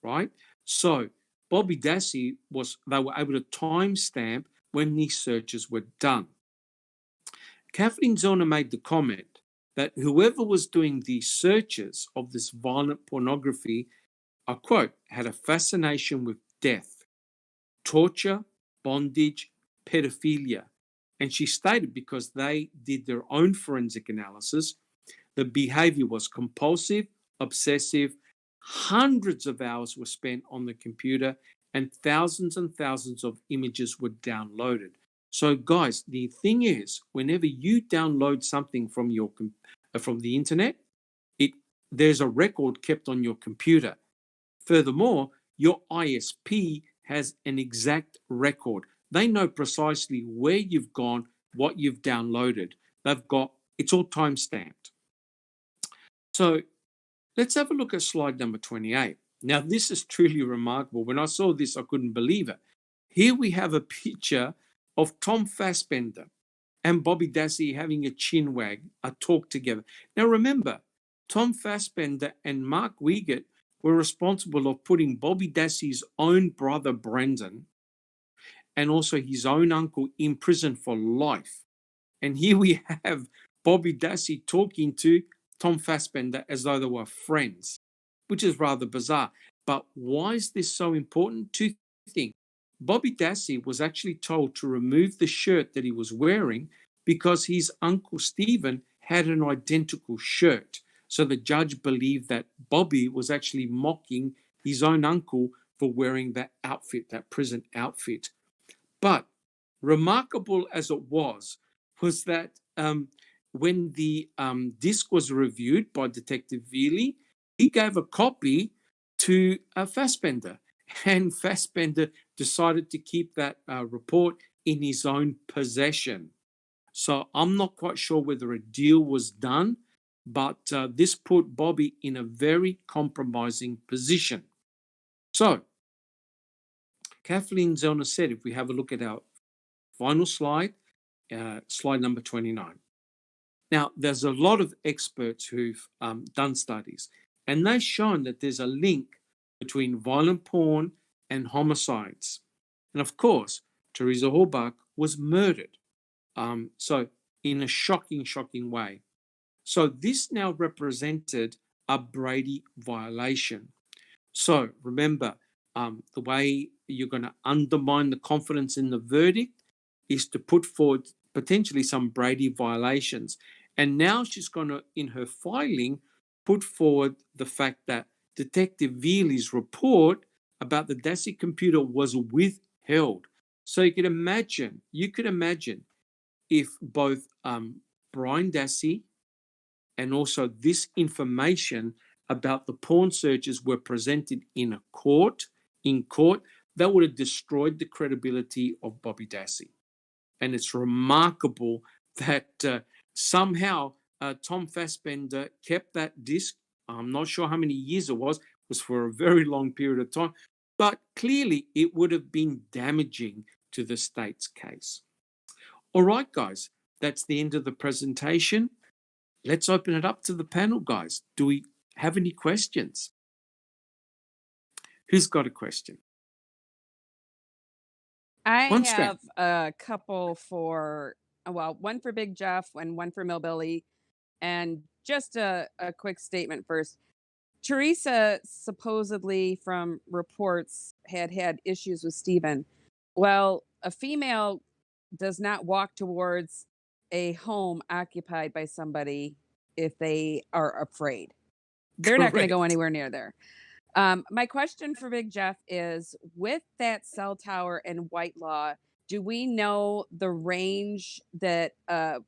right? So Bobby Dassey they were able to timestamp when these searches were done. Kathleen Zellner made the comment that whoever was doing these searches of this violent pornography, I quote, had a fascination with death, torture, bondage, pedophilia. And she stated because they did their own forensic analysis, the behavior was compulsive, obsessive, hundreds of hours were spent on the computer, and thousands of images were downloaded. So guys, the thing is, whenever you download something from the internet, there's a record kept on your computer. Furthermore, your ISP has an exact record. They know precisely where you've gone, what you've downloaded. It's all time stamped. So let's have a look at slide number 28. Now, this is truly remarkable. When I saw this, I couldn't believe it. Here we have a picture of Tom Fassbender and Bobby Dassey having a chin wag, a talk together. Now, remember, Tom Fassbender and Mark Wiegert were responsible of putting Bobby Dassey's own brother, Brendan, and also his own uncle in prison for life. And here we have Bobby Dassey talking to Tom Fassbender as though they were friends, which is rather bizarre. But why is this so important? Two things. Bobby Dassey was actually told to remove the shirt that he was wearing because his uncle Stephen had an identical shirt. So the judge believed that Bobby was actually mocking his own uncle for wearing that outfit, that prison outfit. But remarkable as it was that when the disc was reviewed by Detective Veely, he gave a copy to Fassbender, and Fassbender decided to keep that report in his own possession. So I'm not quite sure whether a deal was done, but this put Bobby in a very compromising position. So Kathleen Zellner said, if we have a look at our final slide, slide number 29. Now, there's a lot of experts who've done studies, and they've shown that there's a link between violent porn and homicides. And of course, Teresa Halbach was murdered. So in a shocking way. So this now represented a Brady violation. So remember, the way you're going to undermine the confidence in the verdict is to put forward potentially some Brady violations. And now she's going to, in her filing, put forward the fact that Detective Veely's report about the Dassey computer was withheld. So you could imagine if both Brian Dassey and also this information about the porn searches were presented in court, that would have destroyed the credibility of Bobby Dassey. And it's remarkable that somehow Tom Fassbender kept that disc. I'm not sure how many years it was for a very long period of time, but clearly it would have been damaging to the state's case. All right, guys, that's the end of the presentation. Let's open it up to the panel, guys. Do we have any questions? Who's got a question? I have a couple one for Big Jeff and one for Millbilly. And just a quick statement first. Teresa supposedly, from reports, had issues with Stephen. Well, a female does not walk towards a home occupied by somebody if they are afraid. They're not going to go Correct. anywhere near there. My question for Big Jeff is, with that cell tower and Whitelaw, do we know the range that a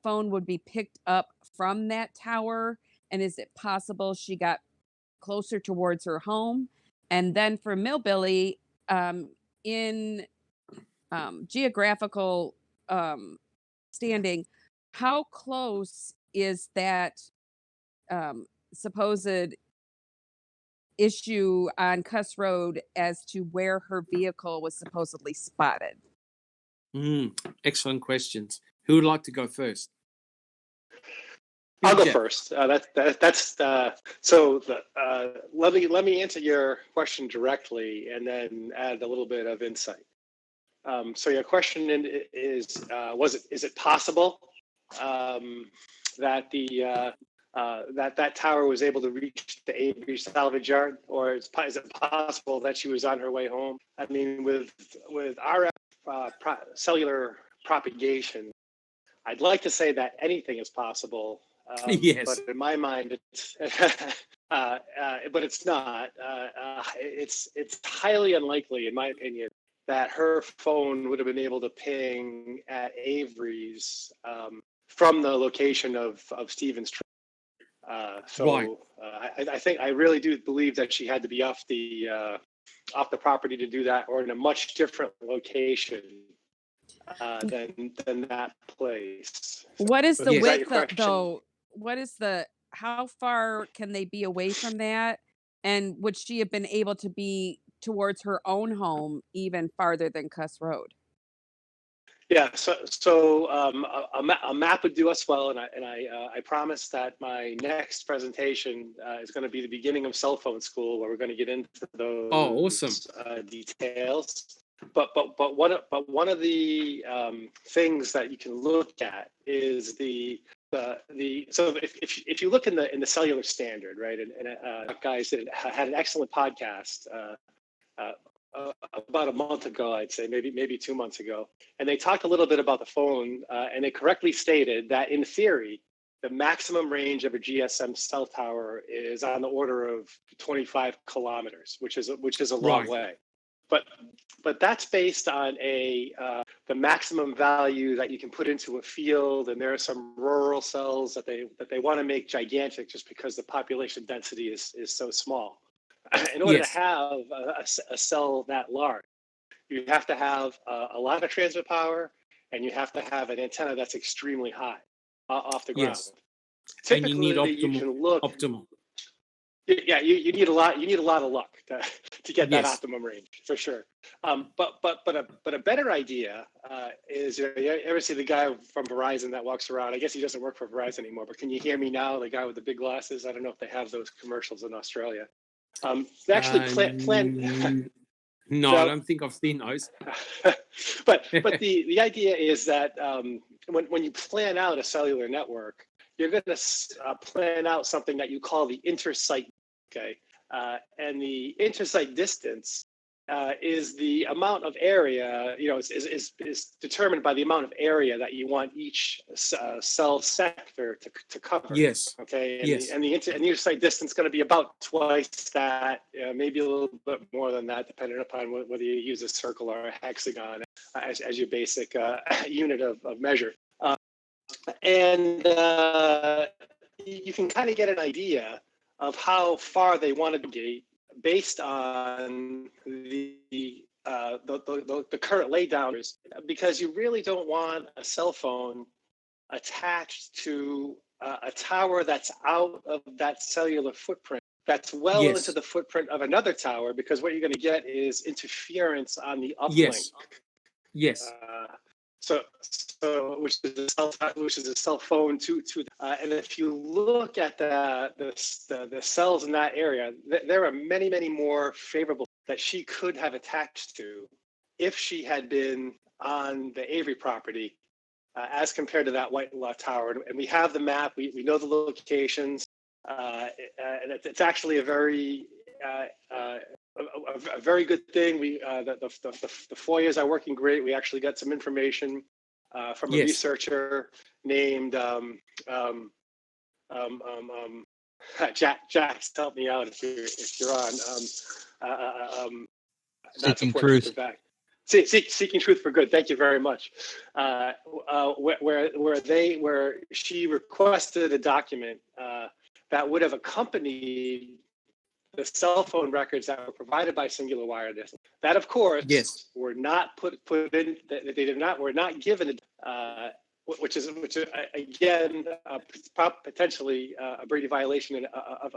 phone would be picked up from that tower? And is it possible she got closer towards her home? And then for Millbilly, in geographical standing, how close is that supposed issue on Kuss Road as to where her vehicle was supposedly spotted? Excellent questions. Who would like to go first? I'll Big go Jeff. first. So let me answer your question directly and then add a little bit of insight. So your question is it possible that that tower was able to reach the Avery salvage yard, or is it possible that she was on her way home? I mean, with RF cellular propagation, I'd like to say that anything is possible. Yes. But in my mind, it's but it's not. It's highly unlikely, in my opinion, that her phone would have been able to ping at Avery's from the location of Stevens. Right. I really do believe that she had to be off the property to do that, or in a much different location than that place. What is the Is that your width, question? though? What is how far can they be away from that? And would she have been able to be towards her own home even farther than Kuss Road? Yeah, a map would do us well, and I promise that my next presentation is going to be the beginning of cell phone school, where we're going to get into those awesome. Details. But one of the things that you can look at is so if you look in the cellular standard, right, and guys that had an excellent podcast about a month ago, I'd say maybe 2 months ago, and they talked a little bit about the phone, and they correctly stated that in theory, the maximum range of a GSM cell tower is on the order of 25 kilometers, which is a long way. But that's based on the maximum value that you can put into a field, and there are some rural cells that they want to make gigantic just because the population density is so small. In order to have a cell that large, you have to have a lot of transmit power, and you have to have an antenna that's extremely high off the ground. Yes. Typically, and you need you can look optimal. Yeah, you need a lot. You need a lot of luck to get that optimum range, for sure. But a better idea is, you ever see the guy from Verizon that walks around? I guess he doesn't work for Verizon anymore. But can you hear me now? The guy with the big glasses. I don't know if they have those commercials in Australia. They actually plan. No, I don't think I've seen those. but the idea is that when you plan out a cellular network, you're going to plan out something that you call the intersite. Okay, and the intersite distance is the amount of area. Is determined by the amount of area that you want each cell sector to cover. Yes. Okay. And the intersite distance is going to be about twice that, maybe a little bit more than that, depending upon whether you use a circle or a hexagon as your basic unit of measure. And you can kind of get an idea of how far they want to gate based on the current laydowners, because you really don't want a cell phone attached to a tower that's out of that cellular footprint, that's well into the footprint of another tower, because what you're going to get is interference on the uplink. Yes. So which is a cell phone to and if you look at the cells in that area, there are many more favorable that she could have attached to if she had been on the Avery property, as compared to that Whitelaw tower. And we have the map. We know the locations, and it's actually a very a very good thing. The FOIAs are working great. We actually got some information from a Yes. researcher named Jack. Help me out if you're on. Seeking Truth. Seeking Truth for Good. Thank you very much. Where she requested a document that would have accompanied the cell phone records that were provided by Singular Wireless. That, of course, Yes. were not put in. Were not given. Which is again potentially a Brady violation of.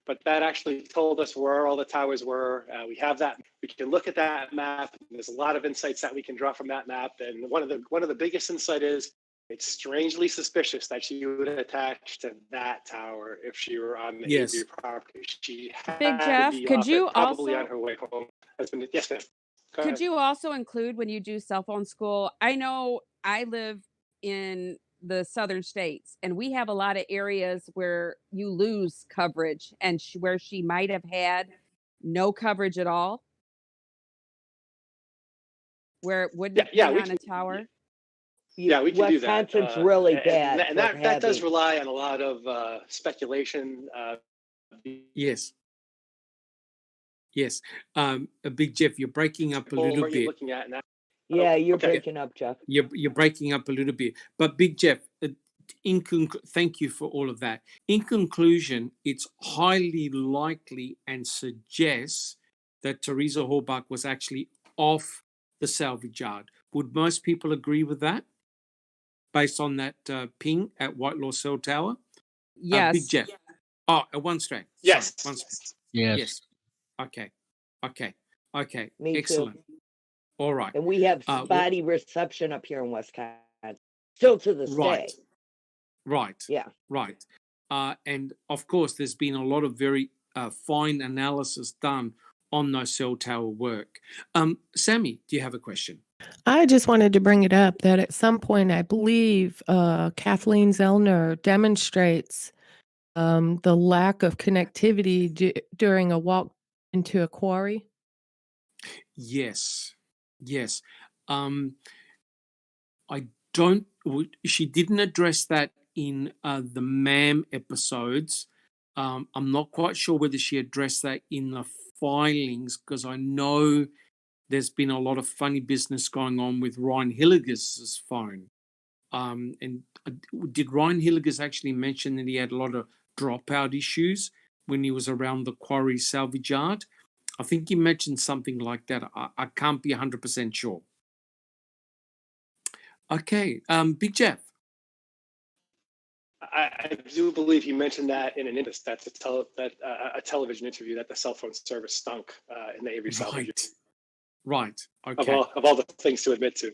But that actually told us where all the towers were. We have that. We can look at that map. There's a lot of insights that we can draw from that map. And one of the biggest insight is it's strangely suspicious that she would attach to that tower if she were on the Yes. Avery property. She had Big to Jeff, be could off you it, probably also on her way home. Yes, ma'am. Go could ahead. you also include when you do cell phone school? I know I live in the southern states, and we have a lot of areas where you lose coverage, and where she might have had no coverage at all, where it wouldn't have been on a tower. Yeah, we can do that. Wisconsin's really bad and for that does heavy. rely on a lot of speculation. Yes. Yes. Big Jeff, you're breaking up a little What are you bit. looking at now? Yeah, you're okay. breaking up, Jeff. You're breaking up a little bit. But Big Jeff, thank you for all of that. In conclusion, it's highly likely and suggests that Teresa Horbach was actually off the salvage yard. Would most people agree with that? Based on that ping at Whitelaw Cell Tower? Yes. Big Jeff. Oh, at one strand. Yes. Sorry, one strand. Yes. Okay. Me Excellent. too. All right. And we have spotty reception up here in Wisconsin. Still to this day. Right. Yeah. Right. And of course, there's been a lot of very fine analysis done on those cell tower work. Sammy, do you have a question? I just wanted to bring it up that at some point, I believe Kathleen Zellner demonstrates the lack of connectivity during a walk into a quarry. Yes. She didn't address that in the MAM episodes. I'm not quite sure whether she addressed that in the filings, because I know there's been a lot of funny business going on with Ryan Hilliger's phone. And did Ryan Hilliger actually mention that he had a lot of dropout issues when he was around the quarry salvage yard? I think he mentioned something like that. I can't be 100% sure. Okay, Big Jeff. I do believe you mentioned that in an interview. That's a television interview that the cell phone service stunk in the Avery salvage. Right. Okay. Of all the things to admit to.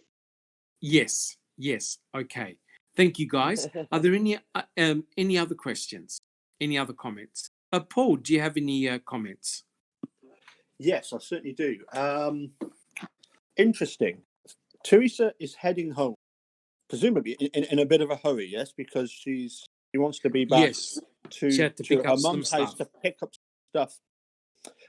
Yes. Okay. Thank you, guys. Are there any other questions? Any other comments? Paul, do you have any comments? Yes, I certainly do. Interesting. Teresa is heading home, presumably in a bit of a hurry, yes, because she wants to be back to her mum's house to pick up stuff.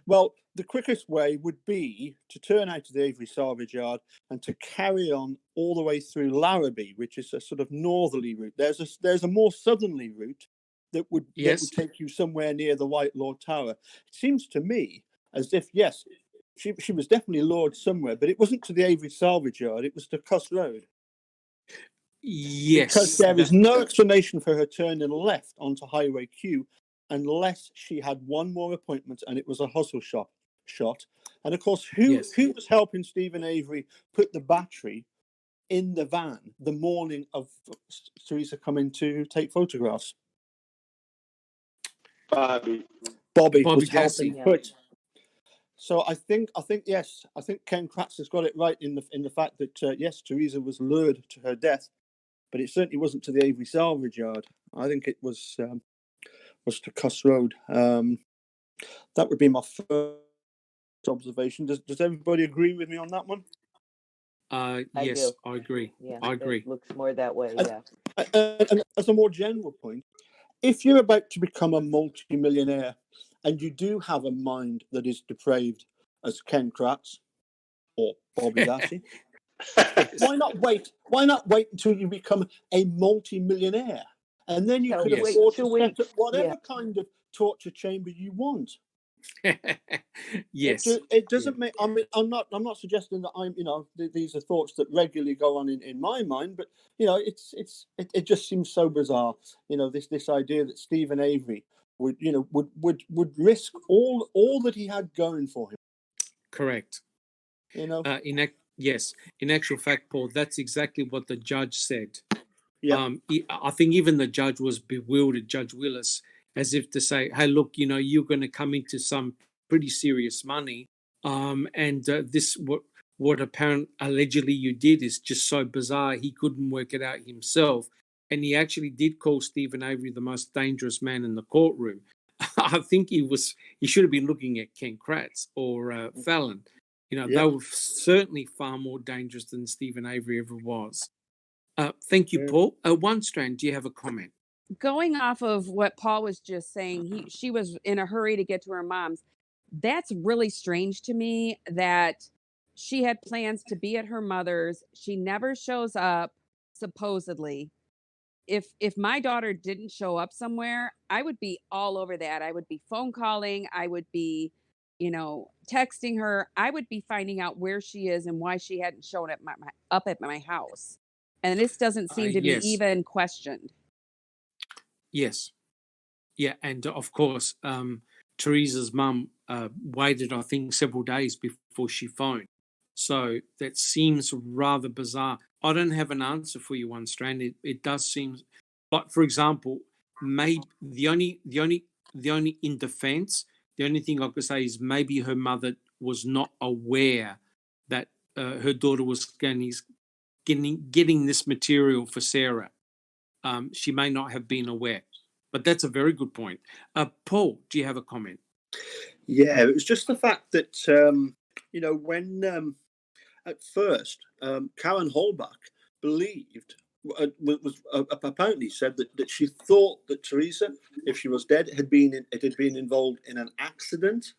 Well, the quickest way would be to turn out to the Avery salvage yard and to carry on all the way through Larrabee, which is a sort of northerly route. There's a more southerly route that would take you somewhere near the Whitelaw Tower. It seems to me as if, yes, she was definitely lured somewhere, but it wasn't to the Avery salvage yard, it was to Kuss Road. Yes. Because there is no explanation for her turning left onto Highway Q unless she had one more appointment and it was a hustle shot. And of course, who was helping Stephen Avery put the battery in the van the morning of Teresa coming to take photographs? Bobby was helping put. So I think yes, I think Ken Kratz has got it right in the fact that yes, Teresa was lured to her death, but it certainly wasn't to the Avery salvage yard. I think it was to Kuss Road. That would be my first observation. Does everybody agree with me on that one? Yes, I agree. Yeah, I agree. It looks more that way. Yeah. And as a more general point, if you're about to become a multi-millionaire and you do have a mind that is depraved as Ken Kratz or Bobby Dassey, why not wait? Why not wait until you become a multi-millionaire, and then you So could Yes. afford to 2 weeks. set up whatever Yeah. kind of torture chamber you want. Yes. It doesn't make. I mean, I'm not suggesting that I'm. These are thoughts that regularly go on in my mind, but it just seems so bizarre. This idea that Stephen Avery would risk all that he had going for him. Correct. Yes. In actual fact, Paul, that's exactly what the judge said. Yeah. I think even the judge was bewildered, Judge Willis, as if to say, "Hey, look, you're going to come into some pretty serious money, and this what allegedly you did is just so bizarre. He couldn't work it out himself, and he actually did call Stephen Avery the most dangerous man in the courtroom. I think he should have been looking at Ken Kratz or Fallon. They were certainly far more dangerous than Stephen Avery ever was." Thank you, Paul. One Strand, do you have a comment? Going off of what Paul was just saying, she was in a hurry to get to her mom's. That's really strange to me that she had plans to be at her mother's. She never shows up, supposedly. If my daughter didn't show up somewhere, I would be all over that. I would be phone calling, I would be, texting her. I would be finding out where she is and why she hadn't shown up at my house. And this doesn't seem to be Yes. even questioned. Yes. Yeah, and of course, Teresa's mum waited, I think, several days before she phoned. So that seems rather bizarre. I don't have an answer for you, One Strand. It does seem like, for example, maybe the only in defence, the only thing I could say is maybe her mother was not aware that her daughter was getting this material for Sarah. She may not have been aware. But that's a very good point. Paul, do you have a comment? Yeah, it was just the fact that, when at first Karen Holbach believed, apparently said that she thought that Teresa, if she was dead, had been involved in an accident,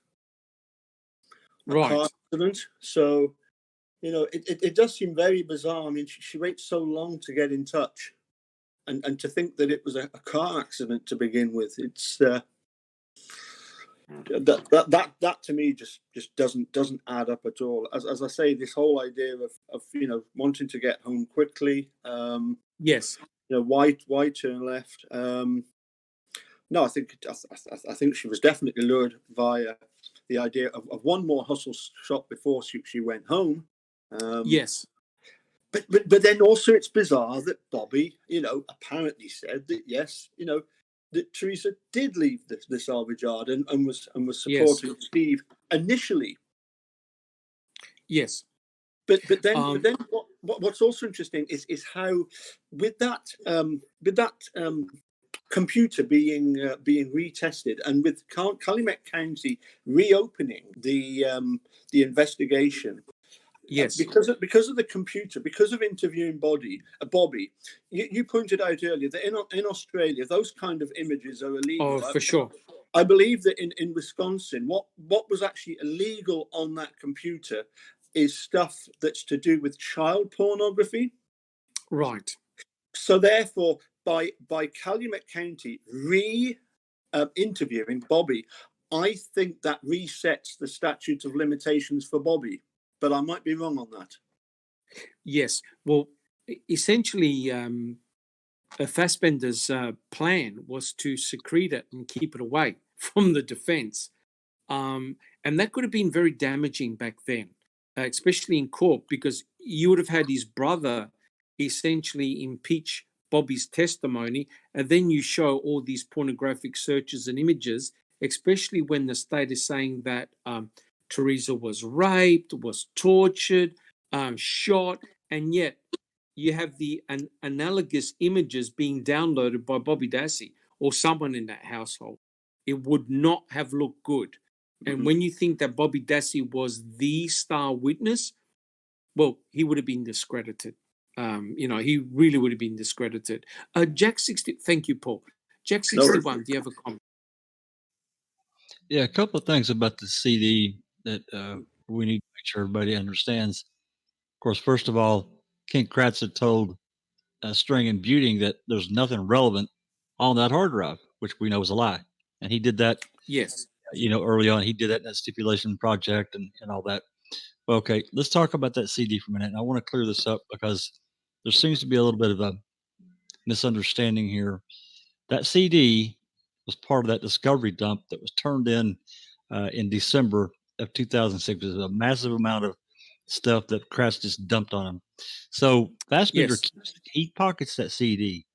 car accident. So, it does seem very bizarre. I mean, she waits so long to get in touch. And to think that it was a car accident to begin with, it's that to me just doesn't add up at all. As I say, this whole idea of wanting to get home quickly. Yes. Why turn left? No, I think she was definitely lured via the idea of one more hustle shot before she went home. Yes. But then also it's bizarre that Bobby, apparently said that yes, that Teresa did leave the salvage yard and was supporting Steve initially. Yes. But then what's also interesting is how with that computer being retested and with Calumet County reopening the investigation. Yes. Because of the computer, because of interviewing Bobby, you pointed out earlier that in Australia those kind of images are illegal. Oh, for sure. I believe that in Wisconsin, what was actually illegal on that computer is stuff that's to do with child pornography. Right. So therefore, by Calumet County interviewing Bobby, I think that resets the statute of limitations for Bobby. But I might be wrong on that. Yes. Well, essentially, Fassbender's plan was to secrete it and keep it away from the defense. And that could have been very damaging back then, especially in court, because you would have had his brother essentially impeach Bobby's testimony, and then you show all these pornographic searches and images, especially when the state is saying that Teresa was raped, was tortured, shot, and yet you have the analogous images being downloaded by Bobby Dassey or someone in that household. It would not have looked good. And when you think that Bobby Dassey was the star witness, well, he would have been discredited. He really would have been discredited. Jack 60, thank you, Paul. Jack 61, do you have a comment? Yeah, a couple of things about the CD that we need to make sure everybody understands. Of course, first of all, Ken Kratz had told String and Buting that there's nothing relevant on that hard drive, which we know is a lie. And he did that, Yes. early on. He did that in that stipulation project and all that. Okay, let's talk about that CD for a minute. And I want to clear this up because there seems to be a little bit of a misunderstanding here. That CD was part of that discovery dump that was turned in December of 2006. It was a massive amount of stuff that Kratz just dumped on him. So Fassbender Yes. he pockets that CD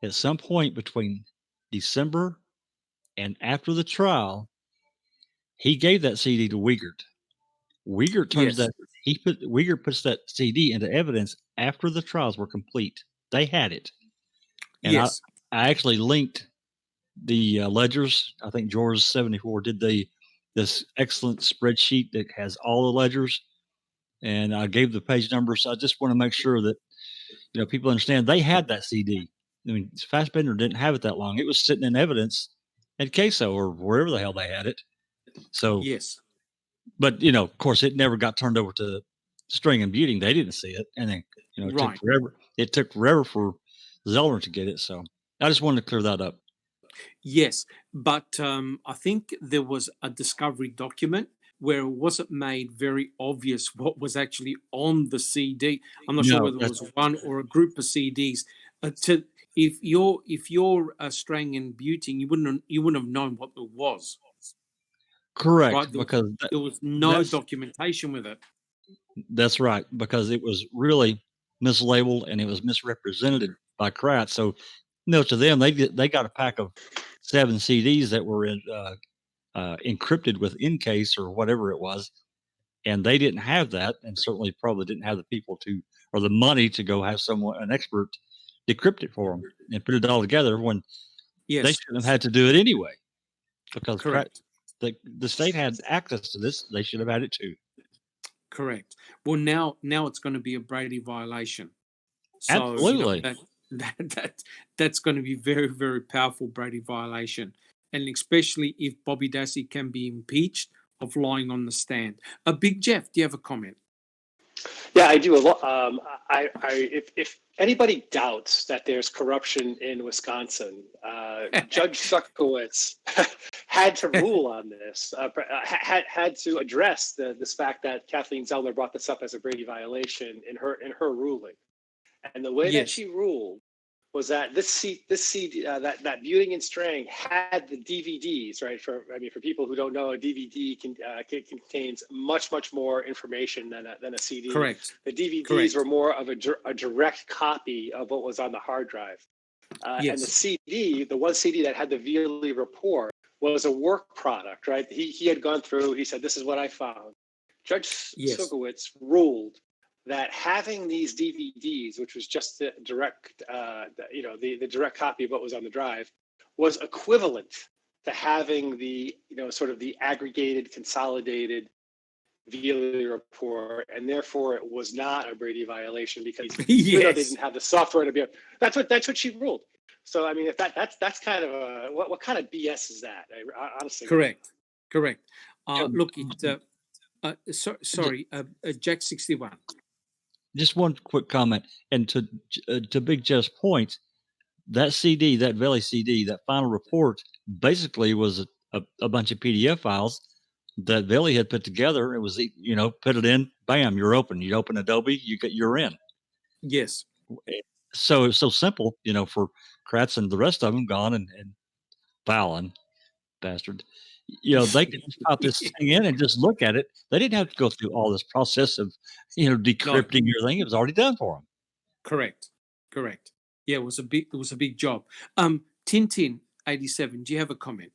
at some point between December and after the trial. He gave that CD to Wiegert. Wiegert turns Yes. that Wiegert puts that CD into evidence after the trials were complete. They had it, and I Yes. I actually linked the ledgers. I think George 74 did this excellent spreadsheet that has all the ledgers, and I gave the page numbers. I just want to make sure that people understand they had that CD. I mean, Fassbender didn't have it that long. It was sitting in evidence at Queso or wherever the hell they had it. So, Yes. but of course, it never got turned over to String and Buting. They didn't see it, and then it took Right. forever. It took forever for Zeller to get it. So, I just wanted to clear that up. Yes, but I think there was a discovery document where it wasn't made very obvious what was actually on the CD. I'm not sure No, whether it that's was one or a group of CDs. To if you're Strang and Buting, you wouldn't have known what it was, right? correct There was, because there was no that's documentation with it. that's right because it was really mislabeled and it was misrepresented by Kratz. So, to them, they got a pack of 7 CDs that were encrypted with Encase or whatever it was, and they didn't have that, and certainly probably didn't have the people to or the money to go have an expert decrypt it for them and put it all together when they Yes, shouldn't have had to do it anyway because correct. the state had access to this. They should have had it too. Correct. Well, now it's going to be a Brady violation. So Absolutely. that that that's going to be very, very powerful Brady violation, and especially if Bobby Dassey can be impeached of lying on the stand. Big Jeff, do you have a comment? Yeah, I do. If anybody doubts that there's corruption in Wisconsin, Judge Suckowitz had to rule on this. Had to address this fact that Kathleen Zellner brought this up as a Brady violation in her ruling, and the way that Yes. she ruled was that this CD that Buting and Strang had the DVDs, right? For people who don't know, a DVD contains much more information than a CD. Correct. The DVDs Correct. were more of a direct copy of what was on the hard drive, and the Yes. CD, the one CD that had the Veely report, was a work product, right? He had gone through. He said, "This is what I found." Judge Yes. Suckowitz ruled that having these DVDs, which was just the direct, the direct copy of what was on the drive, was equivalent to having the, sort of the aggregated, consolidated Veely report, and therefore it was not a Brady violation because even though they Yes. didn't have the software to be, that's what she ruled. So I mean, if that's kind of a what kind of BS is that? Honestly. Correct. Correct. Yeah, Look, sorry, Jack 61. just one quick comment, and to Big Jeff's point, that CD, that Valley CD, that final report basically was a bunch of PDF files that Valley had put together. It was, put it in, bam, you're open. You open Adobe, you're in. Yes. So it's so simple, for Kratz and the rest of them gone and Fallon, bastard. They could just pop this thing in and just look at it. They didn't have to go through all this process of, No. decrypting everything. It was already done for them. Correct. Correct. Yeah, it was a big job. Tintin 87, do you have a comment?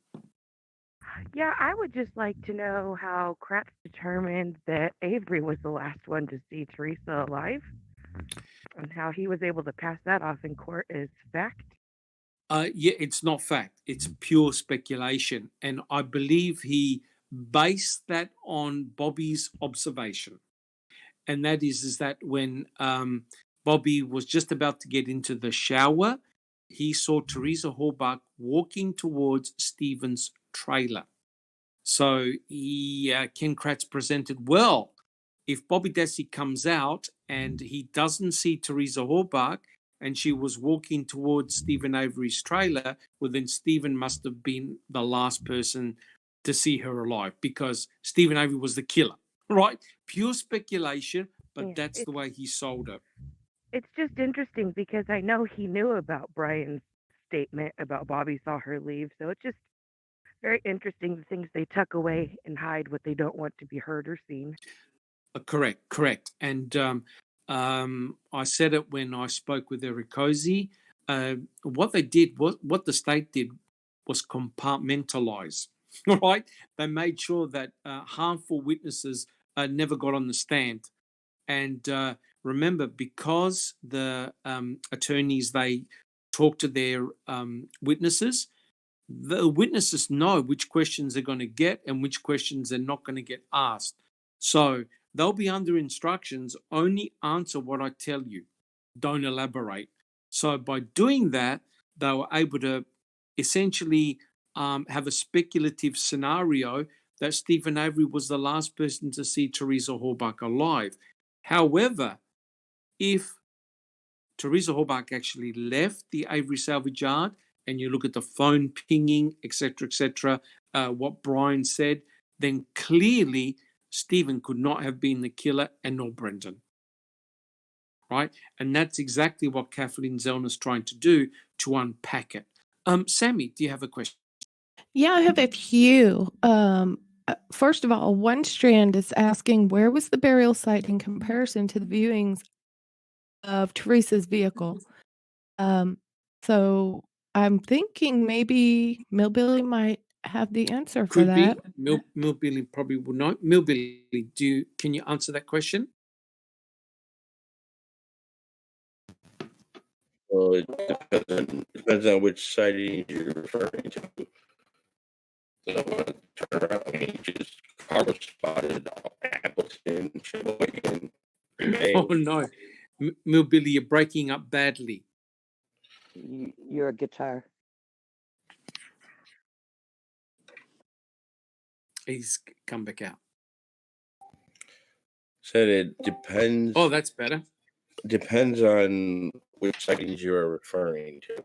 Yeah, I would just like to know how Kratz determined that Avery was the last one to see Teresa alive, and how he was able to pass that off in court as fact. Yeah, it's not fact. It's pure speculation, and I believe he based that on Bobby's observation, and that is that when Bobby was just about to get into the shower, he saw Teresa Horbach walking towards Stephen's trailer. So Ken Kratz presented well. If Bobby Dassey comes out and he doesn't see Teresa Horbach and she was walking towards Stephen Avery's trailer, well, then Stephen must have been the last person to see her alive because Stephen Avery was the killer, right? Pure speculation, but Yeah, that's the way he sold it. it's just interesting because I know he knew about Brian's statement about Bobby saw her leave. So it's just very interesting the things they tuck away and hide what they don't want to be heard or seen. Correct. And I said it when I spoke with Eric Cozy. What they did, what the state did, was compartmentalize. Right? They made sure that harmful witnesses never got on the stand. And remember, because the attorneys they talk to their witnesses, the witnesses know which questions they're going to get and which questions they're not going to get asked. So they'll be under instructions, only answer what I tell you, don't elaborate. So by doing that, they were able to essentially have a speculative scenario that Stephen Avery was the last person to see Teresa Horbach alive. However, if Teresa Horbach actually left the Avery salvage yard, and you look at the phone pinging, etc., what Brian said, then clearly Stephen could not have been the killer, and nor Brendan. Right? And that's exactly what Kathleen Zellner's trying to do to unpack it. Sammy, do you have a question? Yeah, I have a few. First of all, one strand is asking where was the burial site in comparison to the viewings of Teresa's vehicle? So I'm thinking maybe Millbilly might have the answer for Could that. be. Millbilly probably would not. Millbilly, can you answer that question? Well, it depends on which sighting you're referring to. So, turnaround ranges, car was spotted, Appleton, Sheboygan, Oh no, Millbilly, you're breaking up badly. You're a guitar. He's come back out. Said it depends. Oh, that's better. Depends on which sightings you are referring to.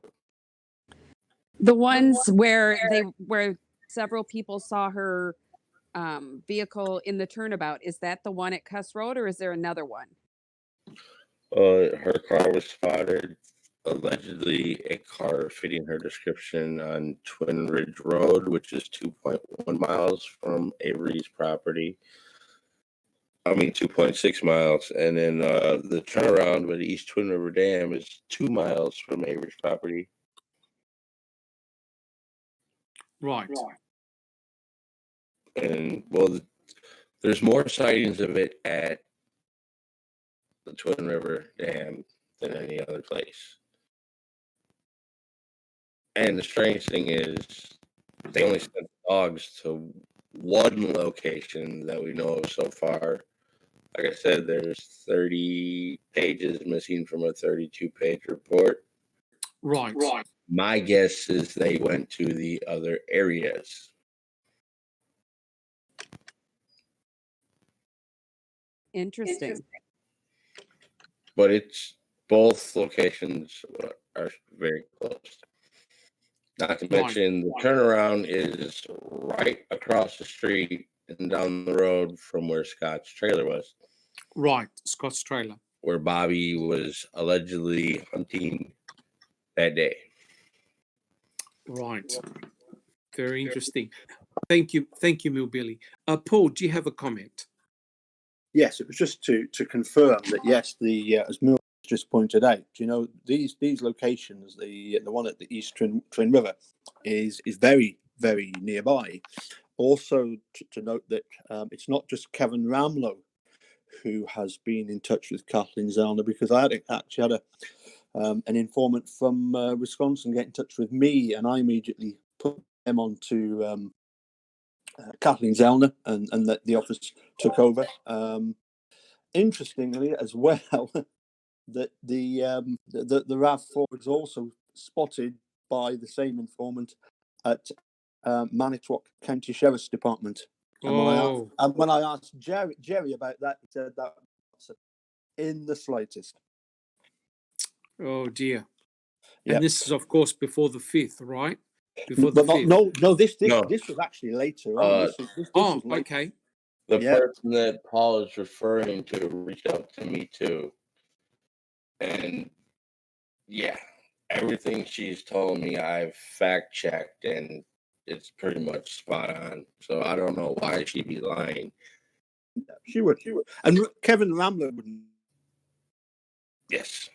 The ones where several people saw her vehicle in the turnabout, is that the one at Kuss Road, or is there another one? Her car was spotted, allegedly a car fitting her description on Twin Ridge Road, which is 2.1 miles from Avery's property. 2.6 miles. And then the turnaround by the East Twin River Dam is 2 miles from Avery's property. Right. And, well, there's more sightings of it at the Twin River Dam than any other place. And the strange thing is, they only sent dogs to one location that we know of so far. Like I said, there's 30 pages missing from a 32-page report. Right. My guess is they went to the other areas. Interesting. But it's both locations are very close. Not to mention the turnaround is right across the street and down the road from where Scott's trailer was. Right, Scott's trailer. Where Bobby was allegedly hunting that day. Right. Very interesting. Thank you, Millbilly. Paul, do you have a comment? Yes, it was just to confirm that yes, as Mill just pointed out, these locations, the one at the East Twin River is very, very nearby. Also to note that it's not just Kevin Ramlow who has been in touch with Kathleen Zellner, because I actually had an informant from Wisconsin get in touch with me, and I immediately put them on to Kathleen Zellner, and that the office took over. Interestingly, as well, that the RAV4 was also spotted by the same informant at Manitowoc County Sheriff's Department. And when I asked Jerry about that, he said that in the slightest. Oh dear. Yep. And this is, of course, before the 5th, right? Before the 5th. This was actually later on. This was later. Okay. The person that Paul is referring to reached out to me too. And yeah, everything she's told me I've fact checked and it's pretty much spot on. So I don't know why she'd be lying. She would. And Kevin Ramler wouldn't. Yes.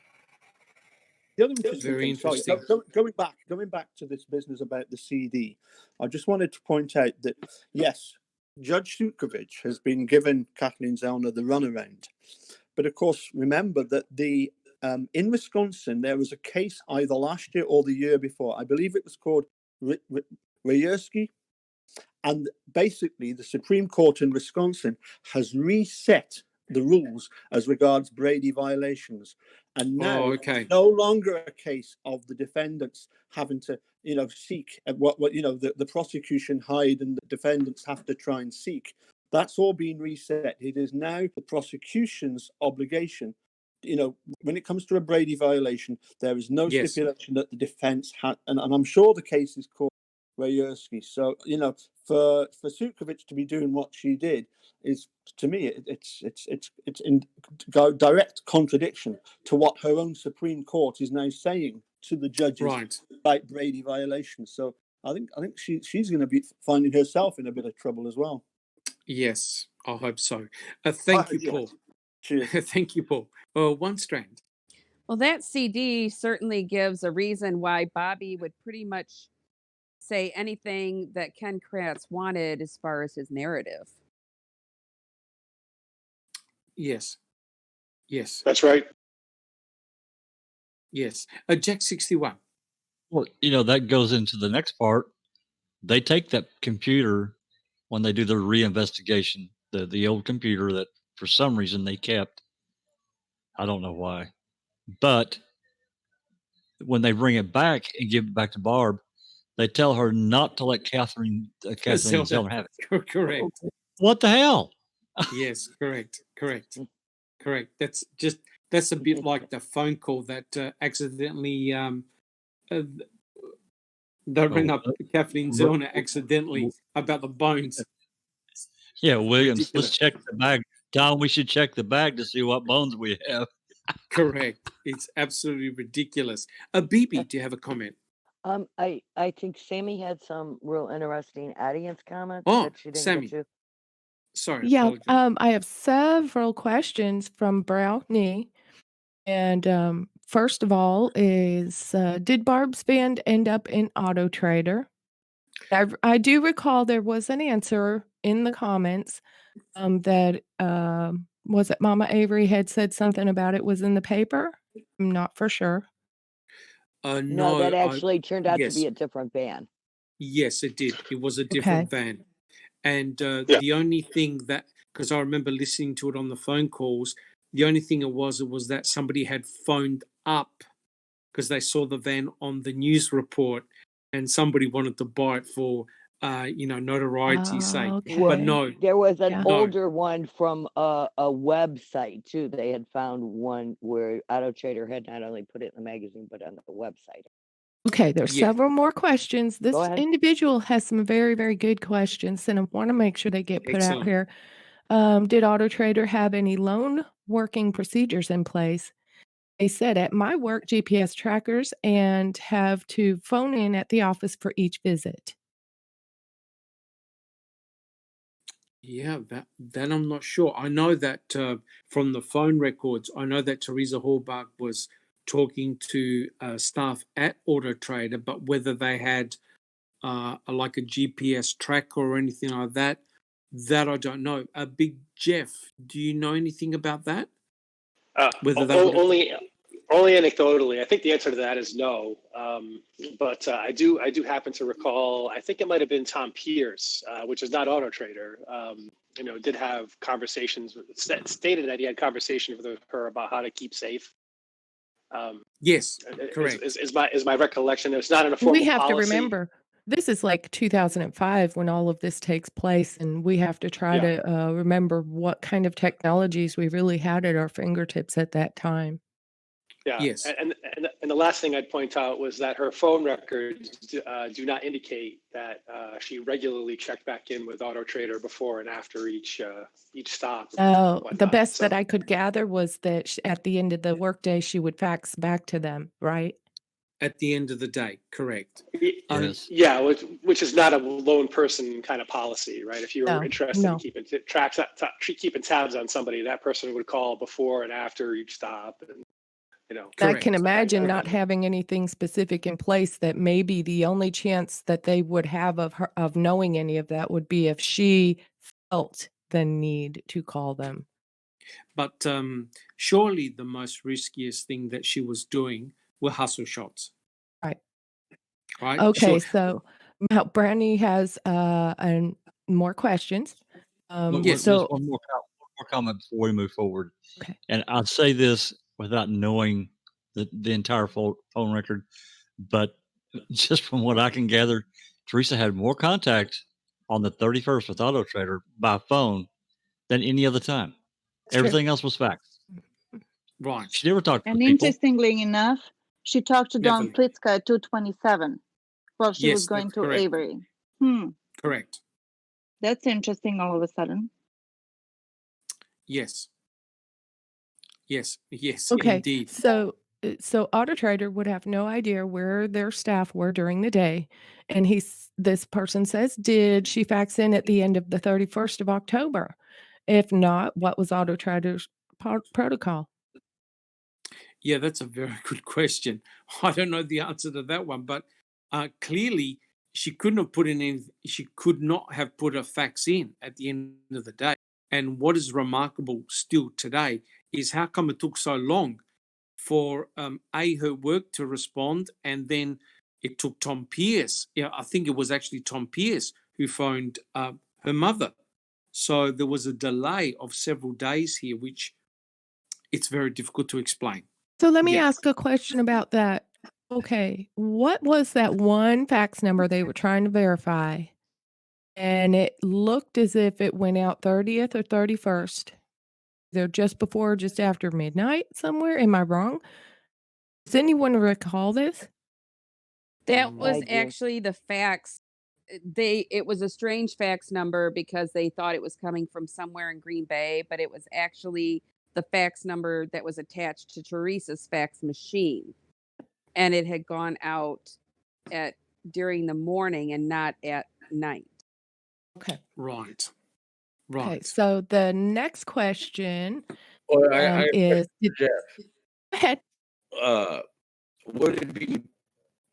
The other interesting Very thing, interesting. going back to this business about the CD, I just wanted to point out that, yes, Judge Sukovich has been given Kathleen Zellner the runaround. But of course, remember that in Wisconsin, there was a case either last year or the year before. I believe it was called Ryersky. And basically, the Supreme Court in Wisconsin has reset the rules as regards Brady violations. And now it's no longer a case of the defendants having to, seek what the prosecution hide and the defendants have to try and seek. That's all been reset. It is now the prosecution's obligation. When it comes to a Brady violation, there is no stipulation that the defense had, and I'm sure the case is called Ryersky. So, for Sukovich to be doing what she did is, to me, it's in direct contradiction to what her own Supreme Court is now saying to the judges about Brady violations. So I think she's going to be finding herself in a bit of trouble as well. Yes, I hope so. Thank you, Paul. Cheers. Thank you, Paul. One strand. Well, that CD certainly gives a reason why Bobby would pretty much say anything that Ken Kratz wanted as far as his narrative. Yes. That's right. Yes. Jack 61. Well, that goes into the next part. They take that computer when they do their reinvestigation, the old computer that for some reason they kept. I don't know why. But when they bring it back and give it back to Barb, they tell her not to let Kathleen Zellner have it. Correct. What the hell? Yes, correct. That's a bit like the phone call that accidentally they rang up Kathleen Zellner accidentally about the bones. Yeah, Williams, Ridiculous. let's check the bag. Tom, we should check the bag to see what bones we have. Correct. It's absolutely ridiculous. BB, do you have a comment? I think Sammy had some real interesting audience comments that she didn't Sammy. get to. Sorry. Yeah, I have several questions from Brownie. And first of all is, did Barb's band end up in Auto Trader? I do recall there was an answer in the comments that was it Mama Avery had said something about it was in the paper? I'm not for sure. No, that actually turned out to be a different van. Yes, it did. It was a different van. And the only thing that, because I remember listening to it on the phone calls, the only thing it was that somebody had phoned up because they saw the van on the news report and somebody wanted to buy it for, notoriety's sake. Okay. But no. There was an older one from a website, too. They had found one where Auto Trader had not only put it in the magazine, but on the website. Okay, there's several more questions. This individual has some very, very good questions, and I want to make sure they get put out here. Did Auto Trader have any loan working procedures in place? They said, at my work, GPS trackers and have to phone in at the office for each visit. Yeah, that I'm not sure. I know that from the phone records, I know that Teresa Hallbach was talking to staff at Auto Trader, but whether they had like a GPS tracker or anything like that I don't know. Big Jeff, do you know anything about that? Only anecdotally. I think the answer to that is no. But I do happen to recall, I think it might have been Tom Pierce, which is not Auto Trader, did have conversations, stated that he had conversations with her about how to keep safe. Yes, correct. Is my recollection. It's not in a formal We have policy. to remember, this is like 2005 when all of this takes place, and we have to try Yeah. to remember what kind of technologies we really had at our fingertips at that time. Yeah, Yes. and the last thing I'd point out was that her phone records do not indicate that she regularly checked back in with Auto Trader before and after each stop. Oh, the whatnot. best So that I could gather was that at the end of the workday, she would fax back to them, right? At the end of the day, correct. Yes. yeah, which is not a lone person kind of policy, right? If you were No, interested in no. keeping tabs on somebody, that person would call before and after each stop, and I Correct. can imagine not Correct. having anything specific in place. That maybe the only chance that they would have of knowing any of that would be if she felt the need to call them. But surely the most riskiest thing that she was doing were hustle shots, Right. right? Okay, Sure. so now Brandy has more questions. Yes. There's So one more comment before we move forward. okay. And I'll say this without knowing the entire phone record, but just from what I can gather, Teresa had more contact on the 31st with Auto Trader by phone than any other time. That's true. Everything else was fax. Right. She never talked to And the people. interestingly enough, she talked to Don Never. Plitzka at 2:27 while she was Yes, going that's to correct. Avery. Correct. That's interesting all of a sudden. Yes. Yes. Yes, Okay, indeed. so Auto Trader would have no idea where their staff were during the day, and this person says, "Did she fax in at the end of the 31st of October? If not, what was Auto Trader's protocol?" Yeah, that's a very good question. I don't know the answer to that one, but clearly she couldn't have put in. She could not have put a fax in at the end of the day. And what is remarkable still today is how come it took so long for her work to respond, and then it took Tom Pierce. Yeah, I think it was actually Tom Pierce who phoned her mother. So there was a delay of several days here, which it's very difficult to explain. So let me Yes. ask a question about that. Okay, what was that one fax number they were trying to verify? And it looked as if it went out 30th or 31st. They're just before or just after midnight somewhere. Am I wrong? Does anyone recall this? That was I do. actually the fax. It was a strange fax number because they thought it was coming from somewhere in Green Bay, but it was actually the fax number that was attached to Teresa's fax machine. And it had gone out during the morning and not at night. Okay. Right. Okay. Right. So the next question Well, I is, Jeff, go ahead. would it be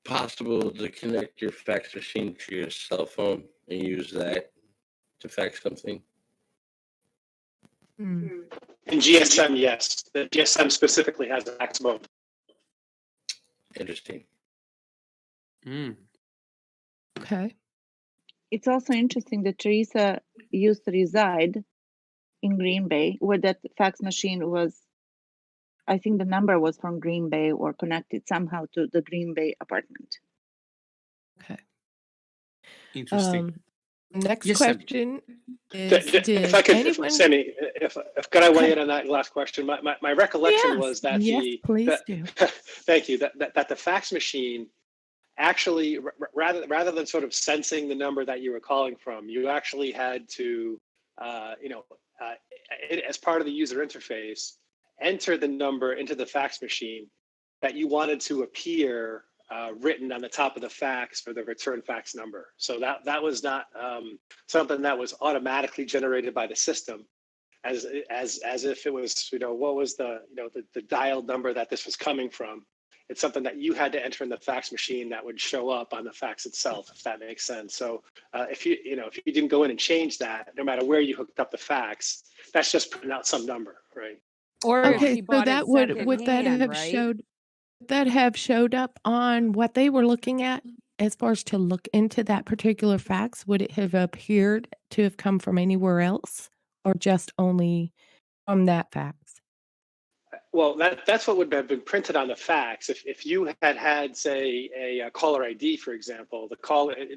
possible to connect your fax machine to your cell phone and use that to fax something? Hmm. in GSM, yes, the GSM specifically has a fax mode. Interesting. Mm. Okay. It's also interesting that Teresa used to reside in Green Bay, where that fax machine was. I think the number was from Green Bay or connected somehow to the Green Bay apartment. Okay. Interesting. Next Yes, Sammy. question is, If I could, anyone... Sammy, if could I weigh in on that last question? My recollection was that please do. Thank you. That the fax machine actually, rather than sort of sensing the number that you were calling from, you actually had to, as part of the user interface, enter the number into the fax machine that you wanted to appear written on the top of the fax for the return fax number. So that was not something that was automatically generated by the system, as if it was, what was the dialed number that this was coming from. It's something that you had to enter in the fax machine that would show up on the fax itself, if that makes sense. So if you didn't go in and change that, no matter where you hooked up the fax, that's just putting out some number, right? Or if Okay, she so bought that it would that secondhand, have right? showed up on what they were looking at as far as to look into that particular fax? Would it have appeared to have come from anywhere else or just only from that fax? Well, that's what would have been printed on the fax. If you had say a caller ID, for example,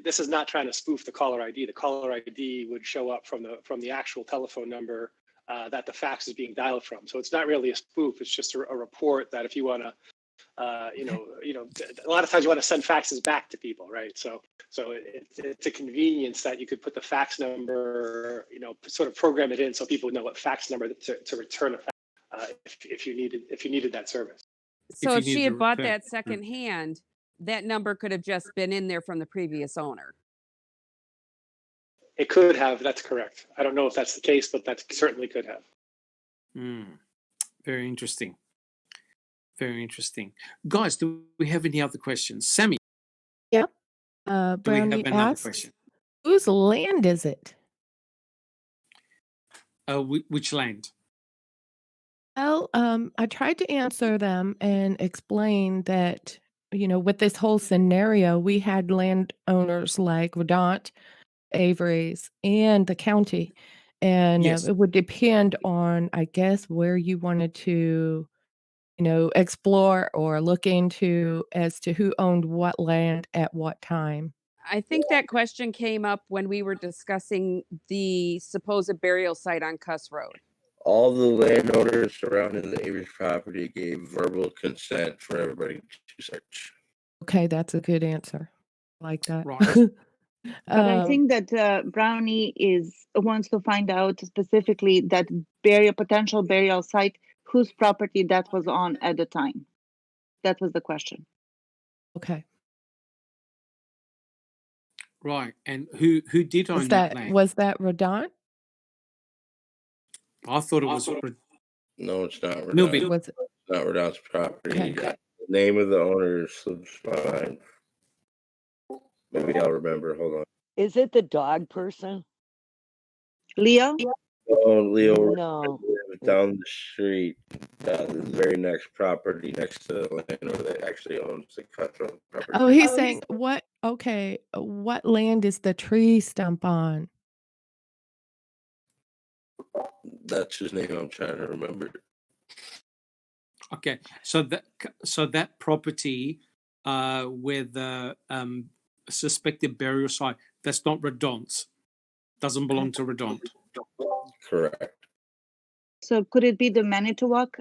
this is not trying to spoof the caller ID. The caller ID would show up from the actual telephone number that the fax is being dialed from. So it's not really a spoof. It's just a report that if you want to, a lot of times you want to send faxes back to people, right? So it's a convenience that you could put the fax number, sort of program it in so people know what fax number to return a fax. If you needed that service. So if you she need had to bought repair. that secondhand, that number could have just been in there from the previous owner. It could have. That's correct. I don't know if that's the case, but that certainly could have. Very interesting. Very interesting. Guys, do we have any other questions? Sammy? Yep. Do we have Brownie another asks, question? whose land is it? Which land? Well, I tried to answer them and explain that, with this whole scenario, we had landowners like Redont, Avery's, and the county. And Yes. it would depend on, I guess, where you wanted to, explore or look into as to who owned what land at what time. I think that question came up when we were discussing the supposed burial site on Kuss Road. All the landowners surrounding the Avery property gave verbal consent for everybody to search. Okay, that's a good answer. I like that. Right. But I think that Brownie wants to find out specifically that potential burial site, whose property that was on at the time. That was the question. Okay. Right. And who did own that land? Was that Redont? I thought it was No, it's not Redont. Milby. Was it? It's not Redont's property. Okay. The name of the owner slips my mind. Maybe I'll remember. Hold on. Is it the dog person? Leo? Oh, Leo. No. Down the street, the very next property next to the landowner that actually owns the cutthroat property. Oh, he's saying what? Okay, what land is the tree stump on? That's his name. I'm trying to remember. Okay, so that property where the suspected burial site, that's not Redont's. Doesn't belong to Redont. Correct. So could it be the Manitowoc?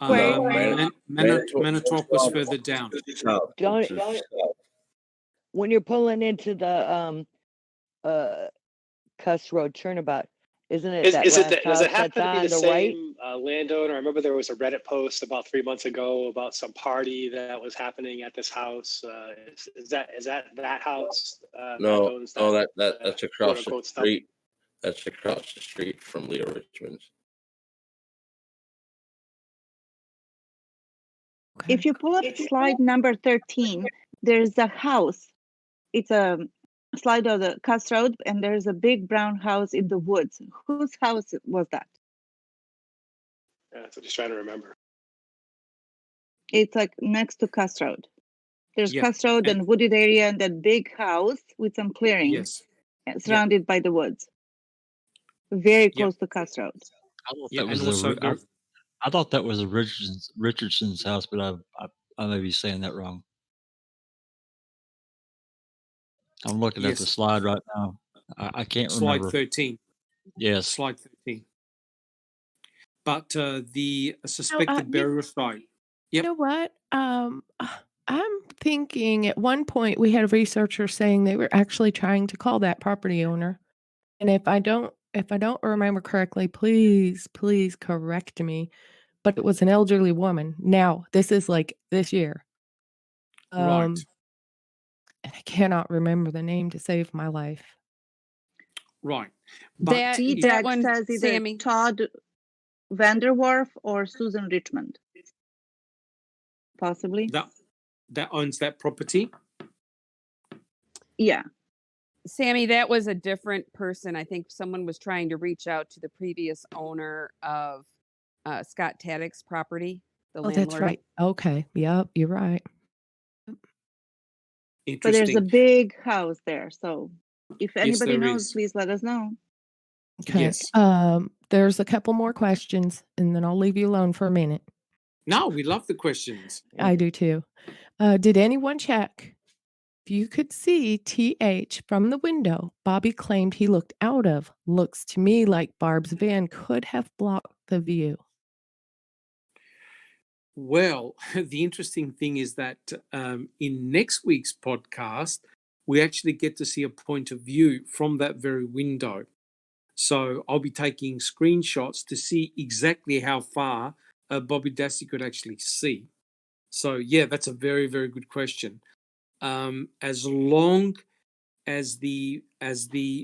Manitowoc was further down. When you're pulling into the Kuss Road turnabout, isn't it Does it house happen that's to be on the right? same landowner? I remember there was a Reddit post about 3 months ago about some party that was happening at this house. Is that house? No, that's across the street. That's across the street from Leo Richmond's. Okay. If you pull up slide number 13, there's a house. It's a slide of the Kuss Road, and there's a big brown house in the woods. Whose house was that? Yeah, so just trying to remember. It's like next to Kuss Road. There's Kuss Road and wooded area and that big house with some clearing surrounded by the woods. Very close to Kuss Road. I thought that was Richardson's house, but I may be saying that wrong. I'm looking at the slide right now. I can't remember. Slide 13. Yes. Slide 13. But the suspected burial site. You know what? I'm thinking at one point we had a researcher saying they were actually trying to call that property owner. And if I don't remember correctly, please correct me. But it was an elderly woman. Now, this is like this year. Right. And I cannot remember the name to save my life. Right. But that one says either Sammy. Todd Vanderwerf or Susan Richmond. Possibly. That owns that property? Yeah. Sammy, that was a different person. I think someone was trying to reach out to the previous owner of Scott Taddick's property, the landlord. That's right. Okay. Yep, you're right. But there's a big house there. So if anybody knows, is. please let us know. Okay. Yes. There's a couple more questions, and then I'll leave you alone for a minute. No, we love the questions. I do too. Did anyone check if you could see TH from the window Bobby claimed he looked out of? Looks to me like Barb's van could have blocked the view. Well, the interesting thing is that in next week's podcast, we actually get to see a point of view from that very window. So I'll be taking screenshots to see exactly how far Bobby Dassey could actually see. So yeah, that's a very, very good question. As long as the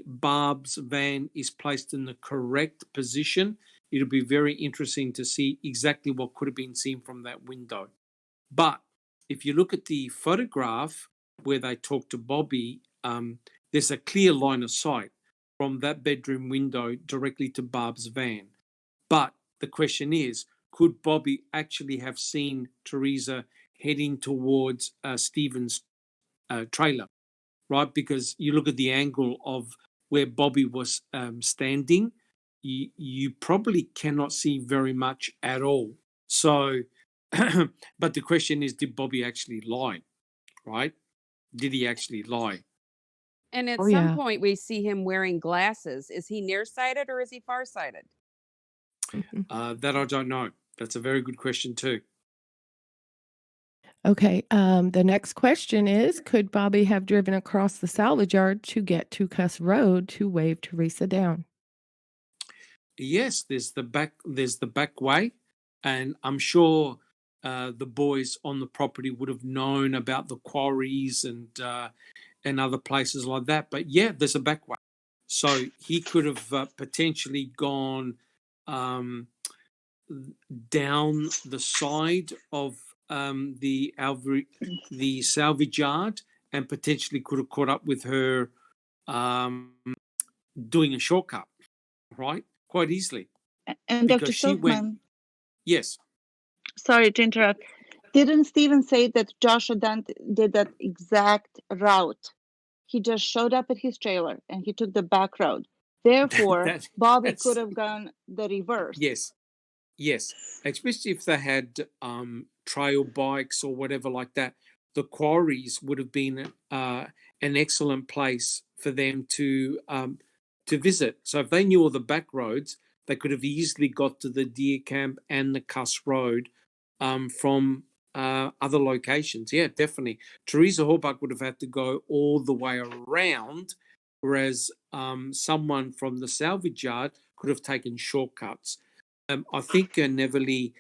Barb's van is placed in the correct position, it'll be very interesting to see exactly what could have been seen from that window. But if you look at the photograph where they talk to Bobby, there's a clear line of sight from that bedroom window directly to Barb's van. But the question is, could Bobby actually have seen Teresa heading towards Stephen's trailer, right? Because you look at the angle of where Bobby was standing, you probably cannot see very much at all. So, but the question is, did Bobby actually lie, right? Did he actually lie? And at some point, we see him wearing glasses. Is he nearsighted or is he farsighted? That I don't know. That's a very good question too. Okay. The next question is, could Bobby have driven across the salvage yard to get to Kuss Road to wave Teresa down? Yes, there's the back way, and I'm sure the boys on the property would have known about the quarries and other places like that. But yeah, there's a back way, so he could have potentially gone down the side of the Avery, the salvage yard, and potentially could have caught up with her doing a shortcut, right? Quite easily. And Dr. Because she went. Silkman, Yes. sorry to interrupt. Didn't Stephen say that Joshua Dante did that exact route? He just showed up at his trailer and he took the back road. Therefore, Bobby could have gone the reverse. Yes. Especially if they had trail bikes or whatever like that. The quarries would have been an excellent place for them to visit. So if they knew all the back roads, they could have easily got to the deer camp and the Kuss Road from other locations. Yeah, definitely. Teresa Horbuck would have had to go all the way around, whereas someone from the salvage yard could have taken shortcuts. I think Neverly,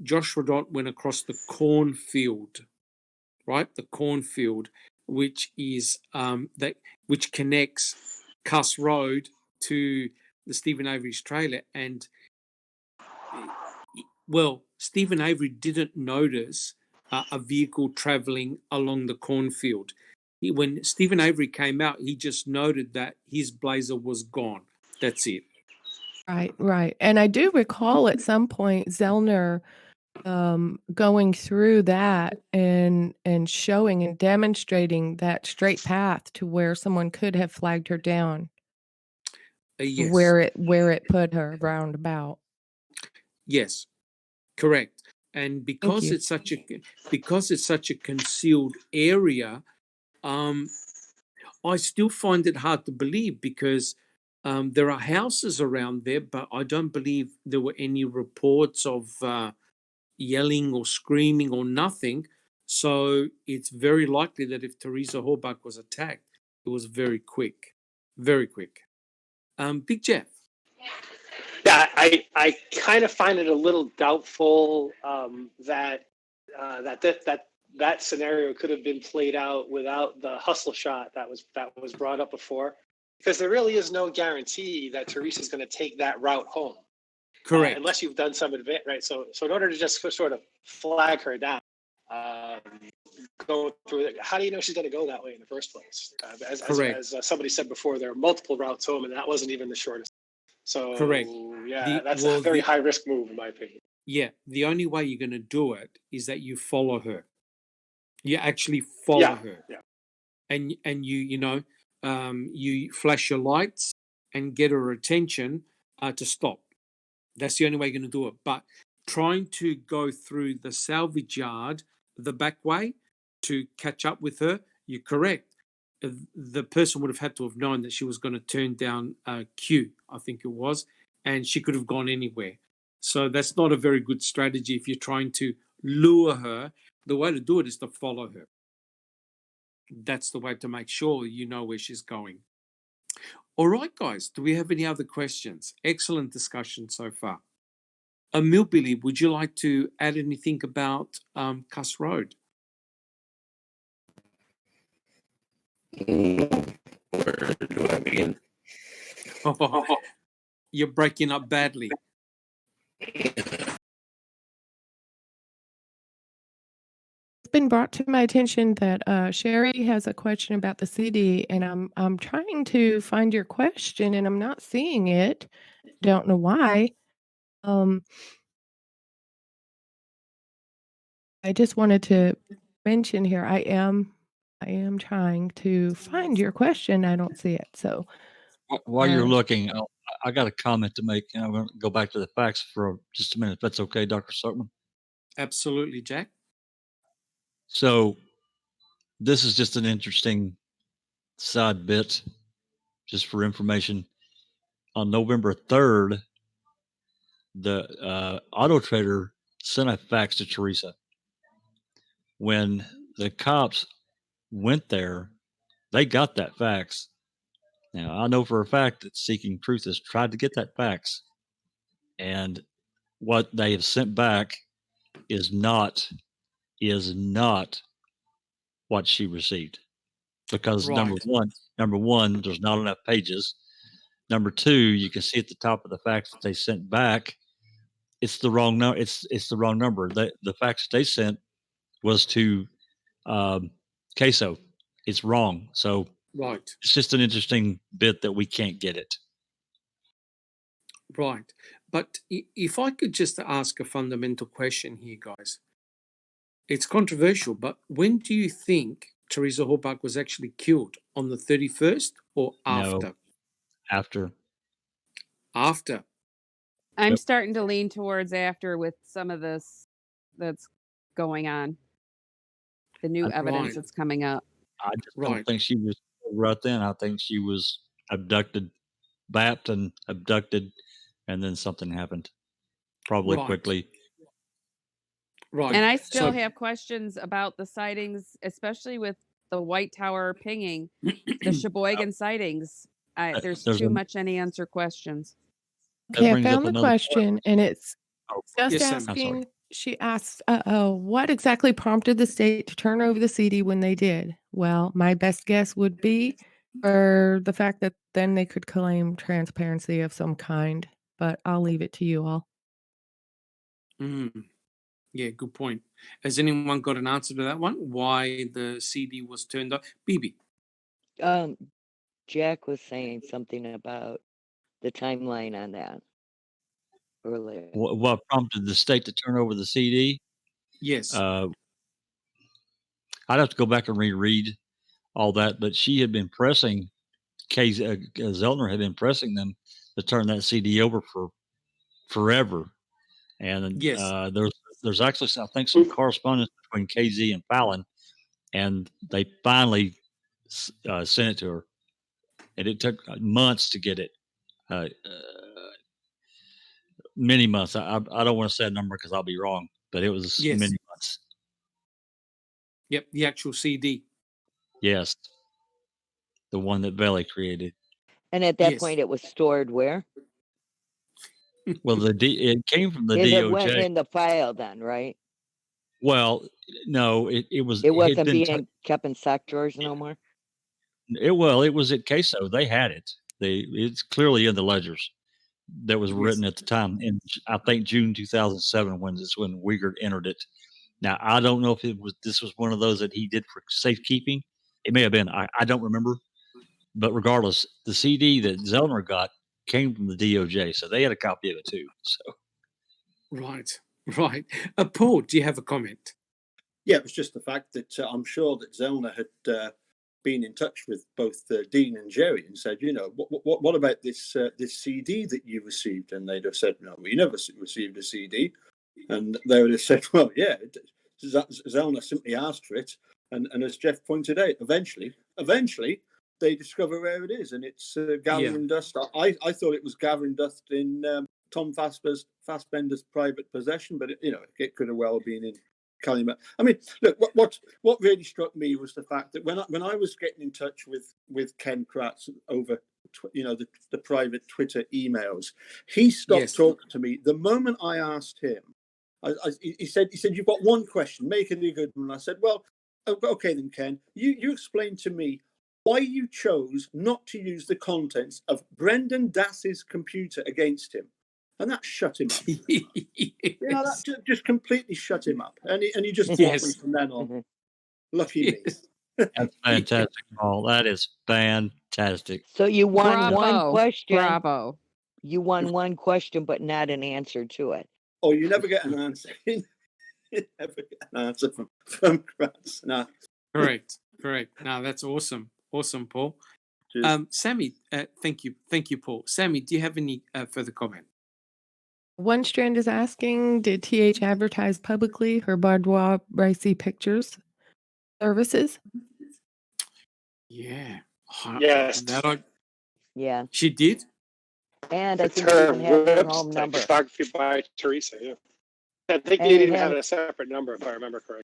Josh Rodot went across the cornfield, right? The cornfield, which is which connects Kuss Road to the Stephen Avery's trailer. And well, Stephen Avery didn't notice a vehicle traveling along the cornfield. When Stephen Avery came out, he just noted that his Blazer was gone. That's it. Right. And I do recall at some point Zellner going through that and showing and demonstrating that straight path to where someone could have flagged her down. Yes. Where it put her roundabout. Yes, correct. And because it's such a concealed area, I still find it hard to believe because there are houses around there, but I don't believe there were any reports of yelling or screaming or nothing. So it's very likely that if Teresa Horbuck was attacked, it was very quick, very quick. Big Jeff. Yeah, I kind of find it a little doubtful that scenario could have been played out without the hustle shot that was brought up before, because there really is no guarantee that Teresa's going to take that route home. Correct. Unless you've done some advance, right? So in order to just sort of flag her down, go through it, how do you know she's going to go that way in the first place? As somebody said before, there are multiple routes home, and that wasn't even the shortest. So correct. Yeah, that's a very high risk move, in my opinion. Yeah, the only way you're going to do it is that you follow her. You actually follow her. Yeah. And you flash your lights and get her attention to stop. That's the only way you're going to do it. But trying to go through the salvage yard the back way to catch up with her, you're correct. The person would have had to have known that she was going to turn down Q, I think it was, and she could have gone anywhere. So that's not a very good strategy if you're trying to lure her. The way to do it is to follow her. That's the way to make sure you know where she's going. All right, guys, do we have any other questions? Excellent discussion so far. Millbilly, would you like to add anything about Kuss Road? Where do I begin? You're breaking up badly. It's been brought to my attention that Sherry has a question about the CD, and I'm trying to find your question, and I'm not seeing it. Don't know why. I just wanted to mention here, I am trying to find your question. I don't see it. So While you're looking, I got a comment to make, and I'm going to go back to the facts for just a minute, if that's okay, Dr. Silkman. Absolutely, Jack. So this is just an interesting side bit, just for information. On November 3rd, the Auto Trader sent a fax to Teresa. When the cops went there, they got that fax. Now, I know for a fact that Seeking Truth has tried to get that fax, and what they have sent back is not what she received, because Right. number one, there's not enough pages. Number two, you can see at the top of the fax that they sent back, it's the wrong number. It's the wrong number. The fax they sent was to Queso. It's wrong. So Right. it's just an interesting bit that we can't get it. Right. But if I could just ask a fundamental question here, guys. It's controversial, but when do you think Teresa Horbach was actually killed? On the 31st or after? No, after. After. I'm Yep. starting to lean towards after with some of this that's going on. The new evidence Right. that's coming up. I just Right. don't think she was right then. I think she was abducted, bapped and abducted, and then something happened. Probably Right. quickly. Right. And I still So- have questions about the sightings, especially with the White Tower pinging, the Sheboygan sightings. There's too much unanswered questions. Okay, I brings up found the another question, and it's just Yes, Sam. I'm sorry. asking. She asks, what exactly prompted the state to turn over the CD when they did? Well, my best guess would be for the fact that then they could claim transparency of some kind, but I'll leave it to you all. Yeah, good point. Has anyone got an answer to that one? Why the CD was turned off? Bibi. Jack was saying something about the timeline on that earlier. What prompted the state to turn over the CD? Yes. I'd have to go back and reread all that, but she had been pressing, Zellner had been pressing them to turn that CD over for forever. And Yes. there's actually, I think, some correspondence between KZ and Fallon, and they finally sent it to her. And it took months to get it. Many months. I don't want to say a number because I'll be wrong, but it was Yes. many months. Yep, the actual CD. Yes. The one that Belly created. And at that Yes. point, it was stored where? Well, it came from the It went DOJ. in the file then, right? Well, no, it was. It wasn't had been being kept in sock drawers no more? it was at Queso. They had it. It's clearly in the ledgers that was written at the time. In, I think, June 2007 when Uyghur entered it. Now, I don't know if this was one of those that he did for safekeeping. It may have been. I don't remember. But regardless, the CD that Zellner got came from the DOJ, so they had a copy of it too. So, Right. Paul, do you have a comment? Yeah, it was just the fact that I'm sure that Zellner had been in touch with both Dean and Jerry and said, you know, what about this this CD that you received? And they'd have said, no, we never received a CD. And they would have said, well, yeah, Zelna simply asked for it. And as Jeff pointed out, eventually they discover where it is, and it's gathering dust. I thought it was gathering dust in Tom Fassbender's private possession, but it could have well been in Calumet. I mean, look, what really struck me was the fact that when I was getting in touch with Ken Kratz over the private Twitter emails, he stopped talking to me the moment I asked him. He said, you've got one question, make it a good one. And I said, well, okay then, Ken, you explain to me why you chose not to use the contents of Brendan Dass's computer against him. And that shut him up. That just completely shut him up. And he just blocked me from then on. Lucky me. That's fantastic, Paul. That is fantastic. So you won one Bravo. question. Bravo. You won one question, but not an answer to it. Oh, you never get an answer. You never get an answer from Kratz. No. Correct. No, that's awesome. Awesome, Paul. Sammy, thank you, Paul. Sammy, do you have any further comment? One Strand is asking, did TH advertise publicly her boudoir racy pictures services? Yeah. Yes. Yeah. She did? And I think she even had her home number. Photography by Teresa, yeah. I think you even had a separate number, if I remember correctly.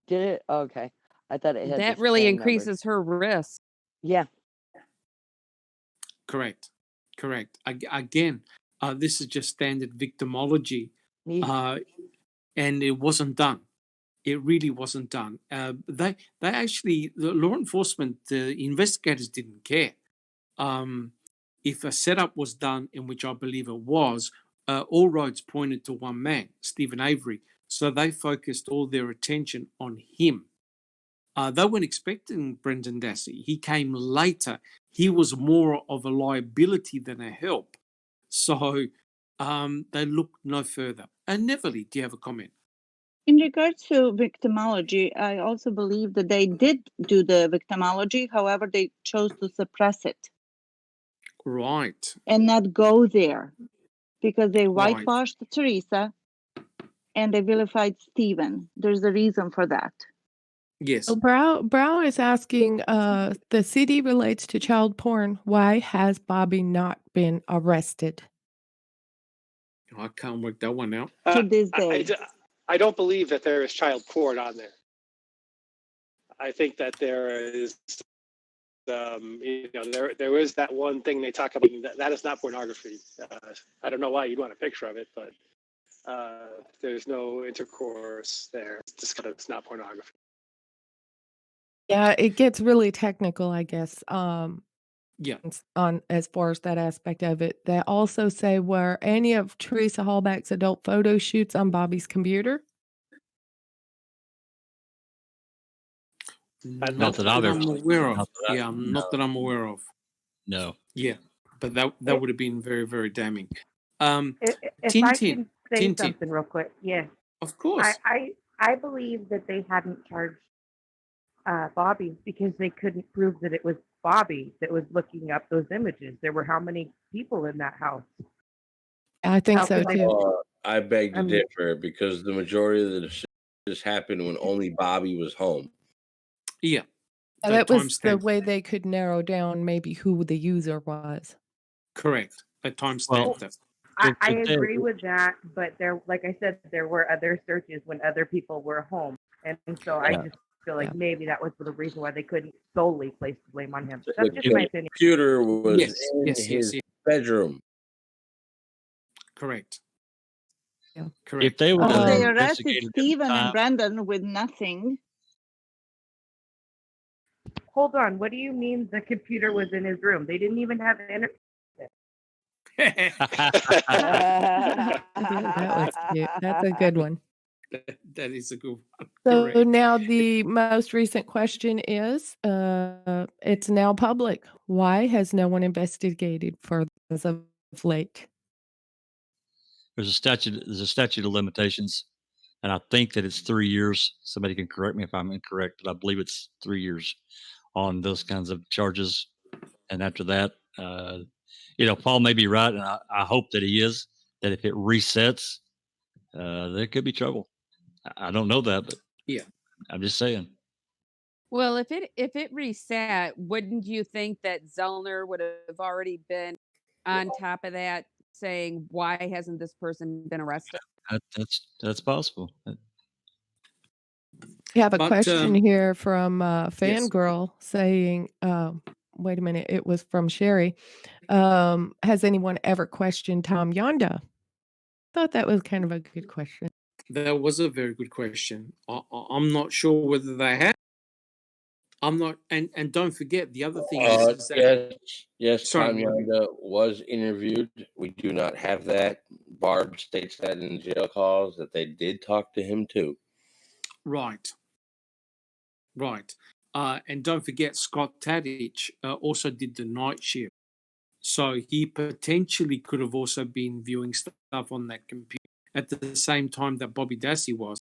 Did it? Okay. I thought it had that really increases her risk. Yeah. Correct. Again, this is just standard victimology, and it wasn't done. It really wasn't done. They actually, the law enforcement, the investigators didn't care. If a setup was done, in which I believe it was, all roads pointed to one man, Stephen Avery. So they focused all their attention on him. They weren't expecting Brendan Dassey. He came later. He was more of a liability than a help. So they looked no further. And Neverly, do you have a comment? In regards to victimology, I also believe that they did do the victimology. However, they chose to suppress it. Right. And not go there because they whitewashed Teresa and they vilified Stephen. There's a reason for that. Yes. So Brow is asking, the CD relates to child porn. Why has Bobby not been arrested? I can't work that one out. To this day. I don't believe that there is child porn on there. I think that there is, there is that one thing they talk about that is not pornography. I don't know why you'd want a picture of it, but there's no intercourse there. It's not pornography. Yeah, it gets really technical, I guess. Yeah. On as far as that aspect of it. They also say, were any of Teresa Hallback's adult photo shoots on Bobby's computer? Not that I'm aware of. Not that I'm aware of. No. Yeah, but that would have been very, very damning. If I can say something real quick, yes. Of course. I believe that they hadn't charged Bobby because they couldn't prove that it was Bobby that was looking up those images. There were how many people in that house? I think so too. I beg to differ because the majority of the decisions happened when only Bobby was home. Yeah. That was the way they could narrow down maybe who the user was. Correct. At timestamp that. I agree with that, but there, like I said, there were other searches when other people were home, and so I just feel like maybe that was the reason why they couldn't solely place the blame on him. That's just my opinion. The computer was in his bedroom. Correct. Yeah. Correct. If they would they arrested Stephen and Brendan with nothing. Hold on. What do you mean the computer was in his room? They didn't even have internet. That was cute. That's a good one. That is a good one. So Correct. now the most recent question is, it's now public. Why has no one investigated further as of late? There's a statute of limitations, and I think that it's 3 years. Somebody can correct me if I'm incorrect, but I believe it's 3 years on those kinds of charges. And after that, Paul may be right, and I hope that he is, that if it resets, there could be trouble. I don't know that, but Yeah. I'm just saying. Well, if it reset, wouldn't you think that Zellner would have already been on top of that, saying, "Why hasn't this person been arrested?" That's possible. We have a But, question here from yes. Fangirl saying, wait a minute, it was from Sherry. Has anyone ever questioned Tom Yonda? Thought that was kind of a good question. That was a very good question. I'm not sure whether they have. I'm not, and don't forget the other thing is that yes, sorry, Tom Yonda was interviewed. We do not have that. Barb states that in jail calls that they did talk to him too. right. And don't forget Scott Tadich also did the night shift, so he potentially could have also been viewing stuff on that computer at the same time that Bobby Dassey was.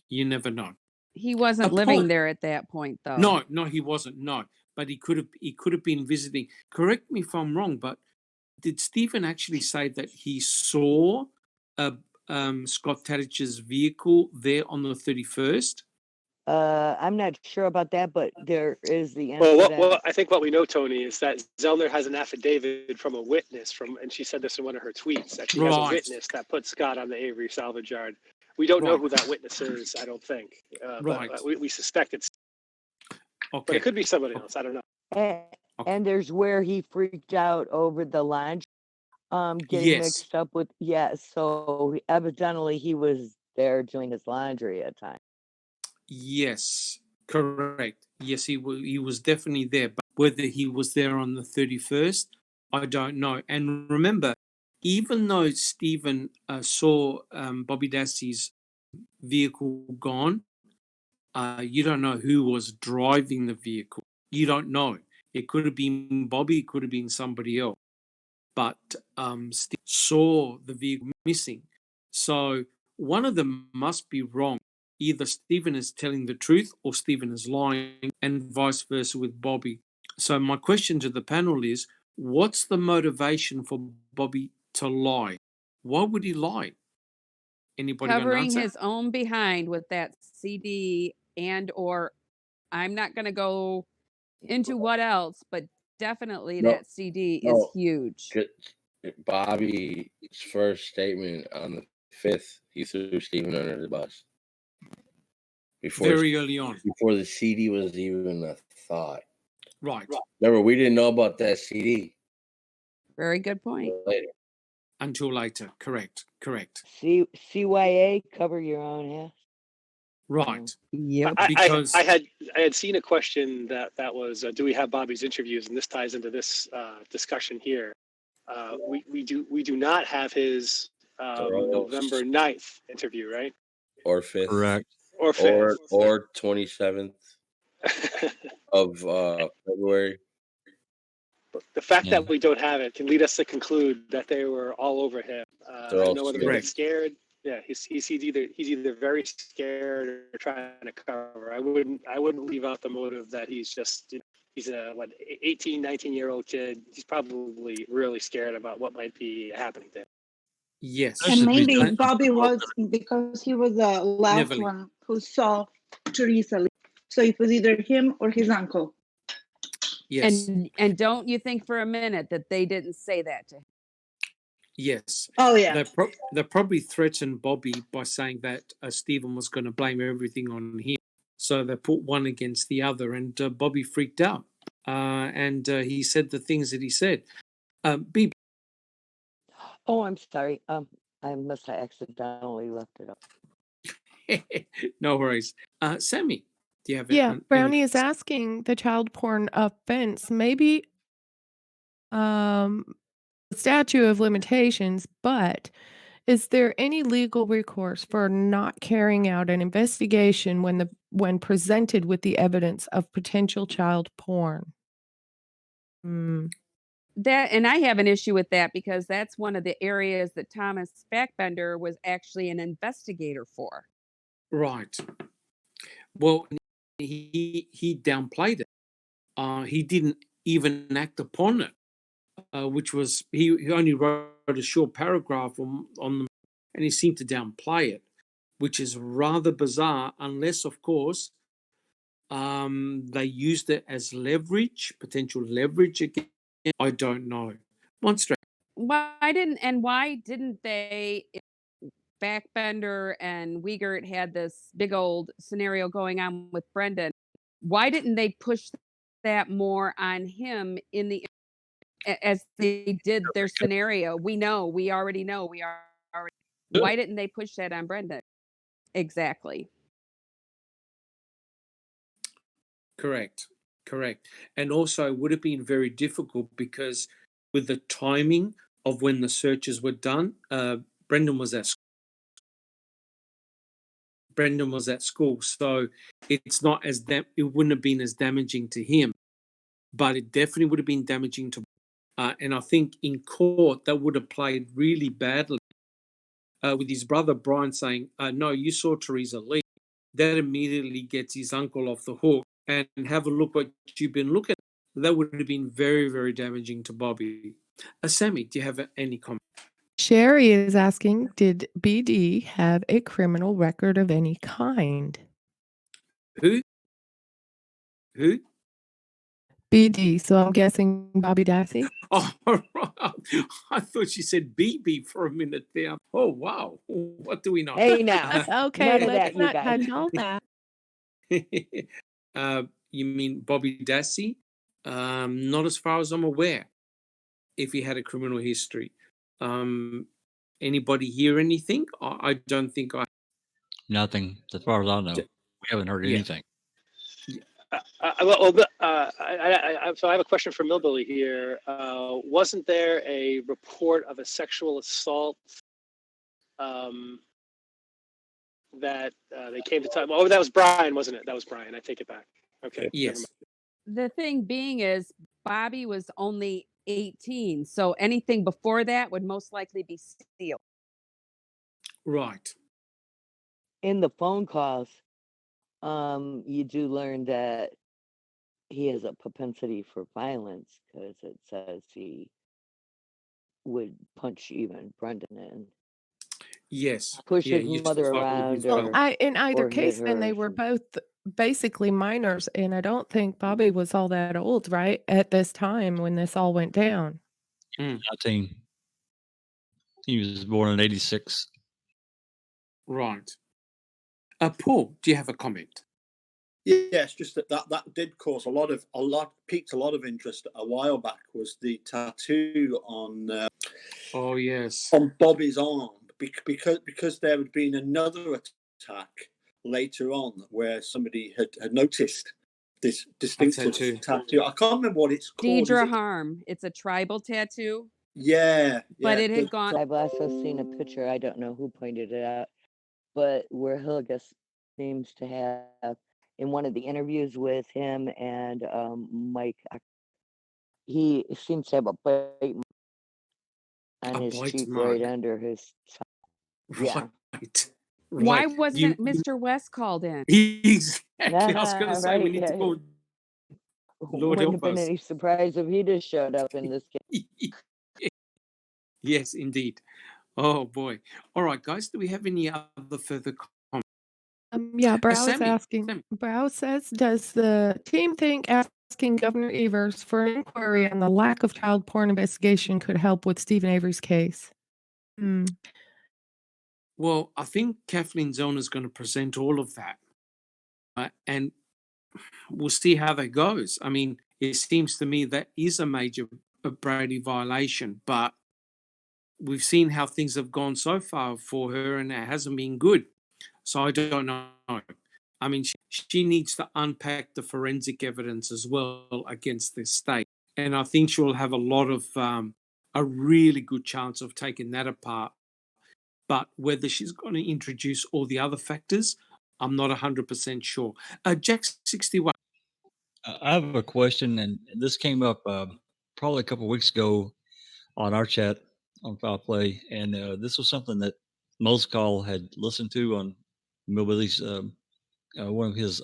You never know. He wasn't living there at that point, though. No, he wasn't. No, but he could have been visiting. Correct me if I'm wrong, but did Stephen actually say that he saw Scott Tadich's vehicle there on the 31st? I'm not sure about that, but there is the answer. Well, I think what we know, Tony, is that Zellner has an affidavit from a witness and she said this in one of her tweets, that she has a witness that put Scott on the Avery salvage yard. We don't know who that witness is, I don't think. But we suspect it's. Okay. But it could be somebody else. I don't know. And there's where he freaked out over the laundry, getting mixed up with. So evidently he was there doing his laundry at time. Yes, correct. Yes, he was definitely there. But whether he was there on the 31st, I don't know. And remember, even though Stephen saw Bobby Dassey's vehicle gone, you don't know who was driving the vehicle. You don't know. It could have been Bobby, it could have been somebody else. But Steve saw the vehicle missing. So one of them must be wrong. Either Stephen is telling the truth or Stephen is lying, and vice versa with Bobby. So my question to the panel is, what's the motivation for Bobby to lie? Why would he lie? Anybody Covering answer? his own behind with that CD, and or I'm not going to go into what else, but definitely that CD is huge. Bobby's first statement on the 5th, he threw Stephen under the bus. Very early on. Before the CD was even a thought. Right. Remember, we didn't know about that CD. Very good point. Until later. Correct. CYA, cover your own ass. Right. Yep. Because I had seen a question that was, do we have Bobby's interviews? And this ties into this discussion here. We do not have his November 9th interview, right? Or 5th. Correct. Or 5th. Or 27th of February. The fact that we don't have it can lead us to conclude that they were all over him. I know whether they're scared. Yeah, he's either very scared or trying to cover. I wouldn't leave out the motive that he's just he's a 18, 19-year-old kid. He's probably really scared about what might be happening to him. Yes. And maybe Bobby was, because he was the last one who saw Teresa. So it was either him or his uncle. Yes. And don't you think for a minute that they didn't say that to him? Yes. Oh, yeah. They probably threatened Bobby by saying that Stephen was going to blame everything on him. So they put one against the other, and Bobby freaked out. And he said the things that he said. B. Oh, I'm sorry. I must have accidentally left it up. No worries. Sammy, do you have Yeah, Brownie is asking the child porn offense, maybe statute of limitations, but is there any legal recourse for not carrying out an investigation when presented with the evidence of potential child porn? That, and I have an issue with that because that's one of the areas that Thomas Fackbender was actually an investigator for. Right. Well, he downplayed it. he didn't even act upon it, which was he only wrote a short paragraph on them, and he seemed to downplay it, which is rather bizarre, unless, of course, they used it as leverage, potential leverage again. I don't know. Monster. Why didn't they? Backbender and Wiegert had this big old scenario going on with Brendan. Why didn't they push that more on him in the as they did their scenario? We already know. Why didn't they push that on Brendan? Exactly. Correct. And also, it would have been very difficult because with the timing of when the searches were done, Brendan was at school, so it's not as it wouldn't have been as damaging to him, but it definitely would have been damaging to. And I think in court that would have played really badly with his brother Brian saying, "No, you saw Teresa Lee." That immediately gets his uncle off the hook and have a look what you've been looking at. That would have been very, very damaging to Bobby. Sammy, do you have any comment? Sherry is asking, did BD have a criminal record of any kind? Who? BD, so I'm guessing Bobby Dassey. Oh, I thought she said BB for a minute there. Oh, wow. What do we know? Hey, now. Okay, None of let's that, you not guys. touch all that. You mean Bobby Dassey? Not as far as I'm aware, if he had a criminal history. Anybody hear anything? I don't think I. Nothing, as far as I know. We haven't heard Yeah. anything. So I have a question for Millbilly here. Wasn't there a report of a sexual assault that they came to time? Oh, that was Brian, wasn't it? That was Brian. I take it back. Okay. Yes. The thing being is Bobby was only 18, so anything before that would most likely be sealed. Right. In the phone calls, you do learn that he has a propensity for violence because it says he would punch even Brendan and Yes. push Yeah, his he used to mother fight with around his Well, brother. in either or hit case, then her. they were both basically minors, and I don't think Bobby was all that old, right, at this time when this all went down. 19. He was born in 86. Right. Paul, do you have a comment? Yes, just that did cause piqued a lot of interest a while back. Was the tattoo on? Oh yes. On Bobby's arm, because there had been another attack later on where somebody had noticed this distinctive tattoo. I can't remember what it's called. Deidre Harm. It's a tribal tattoo. Yeah. But it had gone. I've also seen a picture. I don't know who pointed it out, but where Hilgus seems to have in one of the interviews with him and Mike, he seems to have a bite on his cheek right under his tongue. Yeah. Right. Why wasn't Mr. West called in? Exactly. I was going to say we need to call. Lord Wouldn't have help been us. any surprise if he just showed up in this case. Yes, indeed. Oh boy. All right, guys. Do we have any other further comments? Yeah, Brow is Sammy, asking. Brow says, does the team think asking Governor Evers for an inquiry on the lack of child porn investigation could help with Stephen Avery's case? Well, I think Kathleen Zona is going to present all of that, and we'll see how that goes. I mean, it seems to me that is a major Brady violation, but we've seen how things have gone so far for her, and it hasn't been good. So I don't know. I mean, she needs to unpack the forensic evidence as well against this state, and I think she'll have a really good chance of taking that apart. But whether she's going to introduce all the other factors, I'm not 100% sure. Jack 61. I have a question, and this came up probably a couple of weeks ago on our chat on Foul Play, and this was something that Moscall had listened to on Millbilly's one of his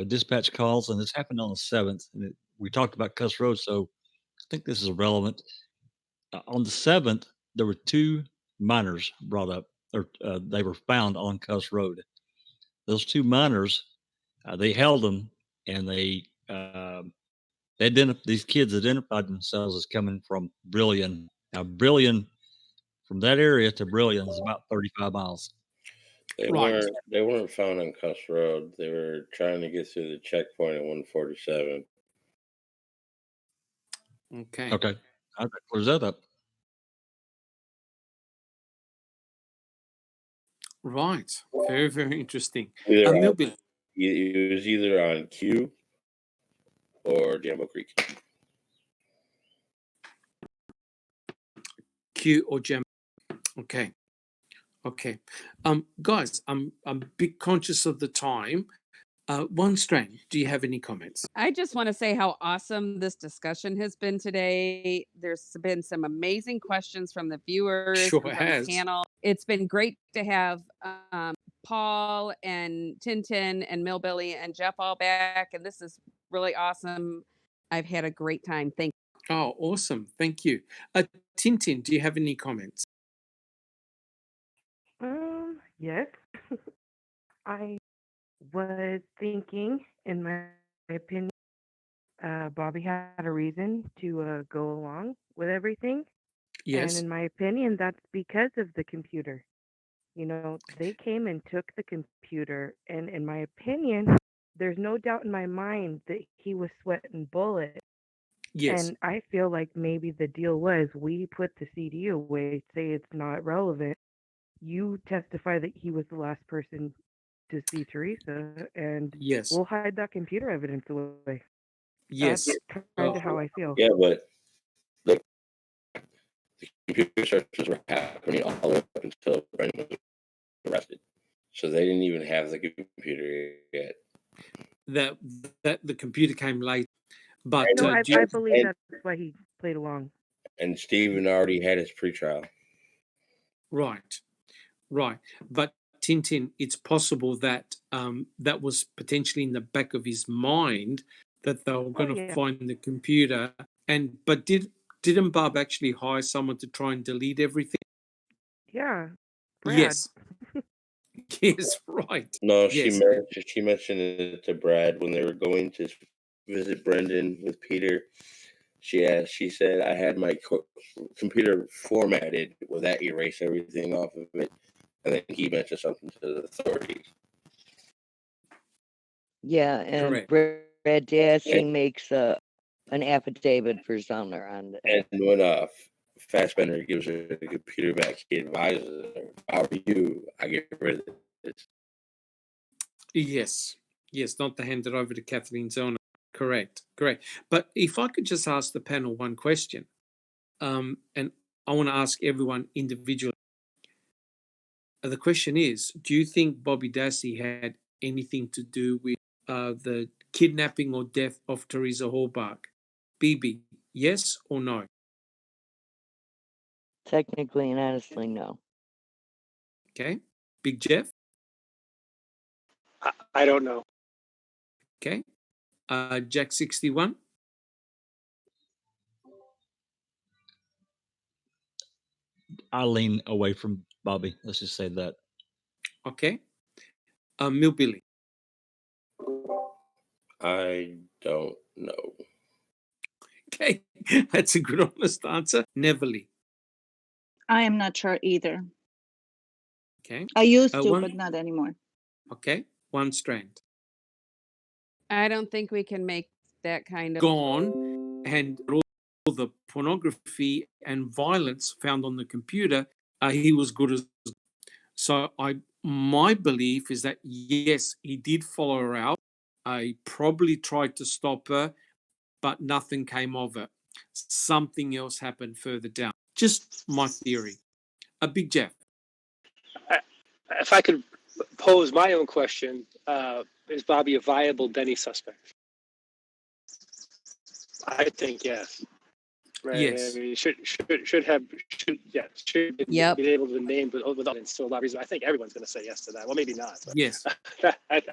dispatch calls, and this happened on the 7th. And we talked about Kuss Road, so I think this is relevant. On the 7th, there were 2 miners brought up, or they were found on Kuss Road. Those 2 miners, they held them, and these kids identified themselves as coming from Brillion. Now, Brillion, from that area to Brillion is about 35 miles. They weren't found on Kuss Road. They were trying to get through the checkpoint at 147. Okay. Okay. That clears that up. Right. Very, very interesting. It Millbilly. was either on Q or Jambo Creek. Q or Gem. Okay. Okay. Guys, I'm a bit conscious of the time. One Strand, do you have any comments? I just want to say how awesome this discussion has been today. There's been some amazing questions from the viewers, Sure and from has. the panel. It's been great to have Paul and Tintin and Millbilly and Jeff all back, and this is really awesome. I've had a great time. Thank you. Oh, awesome. Thank you. Tintin, do you have any comments? Yes. I was thinking, in my opinion, Bobby had a reason to go along with everything. Yes. And in my opinion, that's because of the computer. You know, they came and took the computer, and in my opinion, there's no doubt in my mind that he was sweating bullets. Yes. And I feel like maybe the deal was we put the CD away, say it's not relevant. You testify that he was the last person to see Teresa, and Yes. we'll hide that computer evidence away. Yes. That's kind of how I feel. Yeah, but the computer searches were happening all the way up until Brendan was arrested. So they didn't even have the computer yet. That the computer came late. But no, I believe that's why he played along. And Steven already had his pretrial. Right. Right. But Tintin, it's possible that that was potentially in the back of his mind that they were going to find the computer. But didn't Barb actually hire someone to try and delete everything? Yeah. Brad. Yes. Yes, right. No, yes. she mentioned it to Brad when they were going to visit Brendan with Peter. She said, I had my computer formatted. Will that erase everything off of it? And then he mentioned something to the authorities. Yeah, and correct. Brad Dassing makes an affidavit for Zellner on that. And when Fassbender gives her the computer back, he advises her, how are you? I get rid of this. Yes. Yes, not to hand it over to Kathleen Zellner. Correct. But if I could just ask the panel one question, and I want to ask everyone individually. The question is, do you think Bobby Dassey had anything to do with the kidnapping or death of Teresa Hallbach? BB, yes or no? Technically and honestly, no. Okay. Big Jeff? I don't know. Okay. Jack 61? I lean away from Bobby. Let's just say that. Okay. Millbilly? I don't know. Okay. That's a good, honest answer. Neverly? I am not sure either. Okay. I used to, but not anymore. Okay. One Strand. I don't think we can make that kind of gone, and all the pornography and violence found on the computer, he was good as. So my belief is that yes, he did follow her out. He probably tried to stop her, but nothing came of it. Something else happened further down. Just my theory. A Big Jeff. If I could pose my own question, is Bobby a viable Denny suspect? I think yes. Right. Yes. I mean, should Yep. be able to name, but without it's still a lot of reason. I think everyone's going to say yes to that. Well, maybe not. But Yes.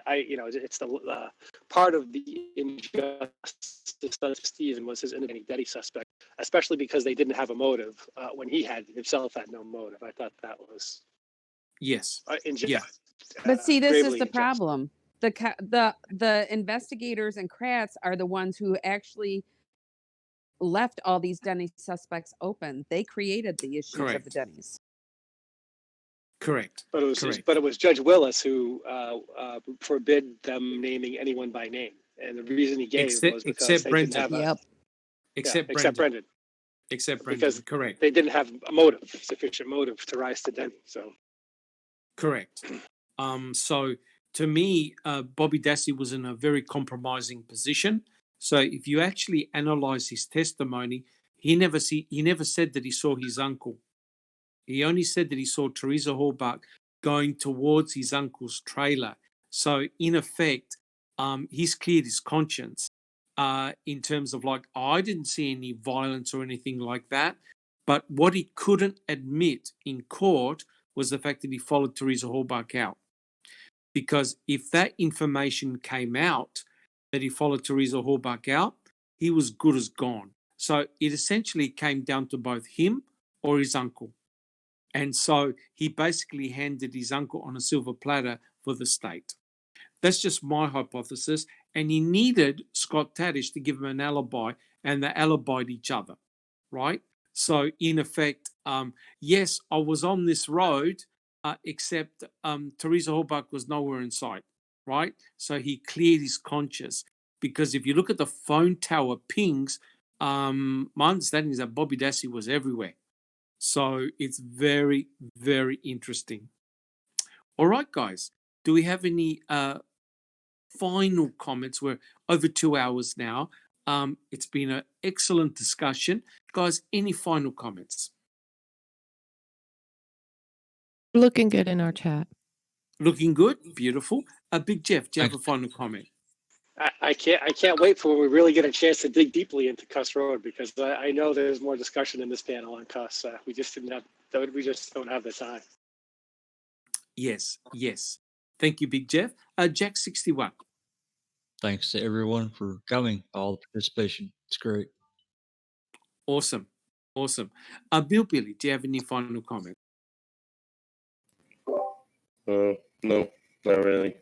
it's the part of the injustice of Stephen was his identity suspect, especially because they didn't have a motive when he himself had no motive. I thought that was Yes. yeah. But see, this is Gravely the unjust. problem. The investigators and Kratz are the ones who actually left all these Denny suspects open. They created the issues of the Correct. Dennys. Correct. But Correct. it was Judge Willis who forbid them naming anyone by name, and the reason he gave was because except they Brendan. didn't have Yep. Except except Brendan. Except Brendan. Because Correct. they didn't have a motive, sufficient motive to rise to Denny. So Correct. So to me, Bobby Dassey was in a very compromising position. So if you actually analyze his testimony, he never said that he saw his uncle. He only said that he saw Teresa Halbach going towards his uncle's trailer. So in effect, he's cleared his conscience in terms of like, I didn't see any violence or anything like that. But what he couldn't admit in court was the fact that he followed Teresa Halbach out. Because if that information came out that he followed Teresa Halbach out, he was good as gone. So it essentially came down to both him or his uncle. And so he basically handed his uncle on a silver platter for the state. That's just my hypothesis. And he needed Scott Tadish to give him an alibi, and they alibied each other, right? So in effect, yes, I was on this road, except Teresa Halbach was nowhere in sight, right? So he cleared his conscience. Because if you look at the phone tower pings, my understanding is that Bobby Dassey was everywhere. So it's very, very interesting. All right, guys. Do we have any final comments? We're over 2 hours now. It's been an excellent discussion. Guys, any final comments? Looking good in our chat. Looking good? Beautiful. Big Jeff, do you have a final comment? I can't wait for when we really get a chance to dig deeply into Kuss Road, because I know there's more discussion in this panel on Kuss. We just don't have the time. Yes. Thank you, Big Jeff. Jack 61. Thanks to everyone for coming, all the participation. It's great. Awesome. Bill Billy, do you have any final comments? No, not really.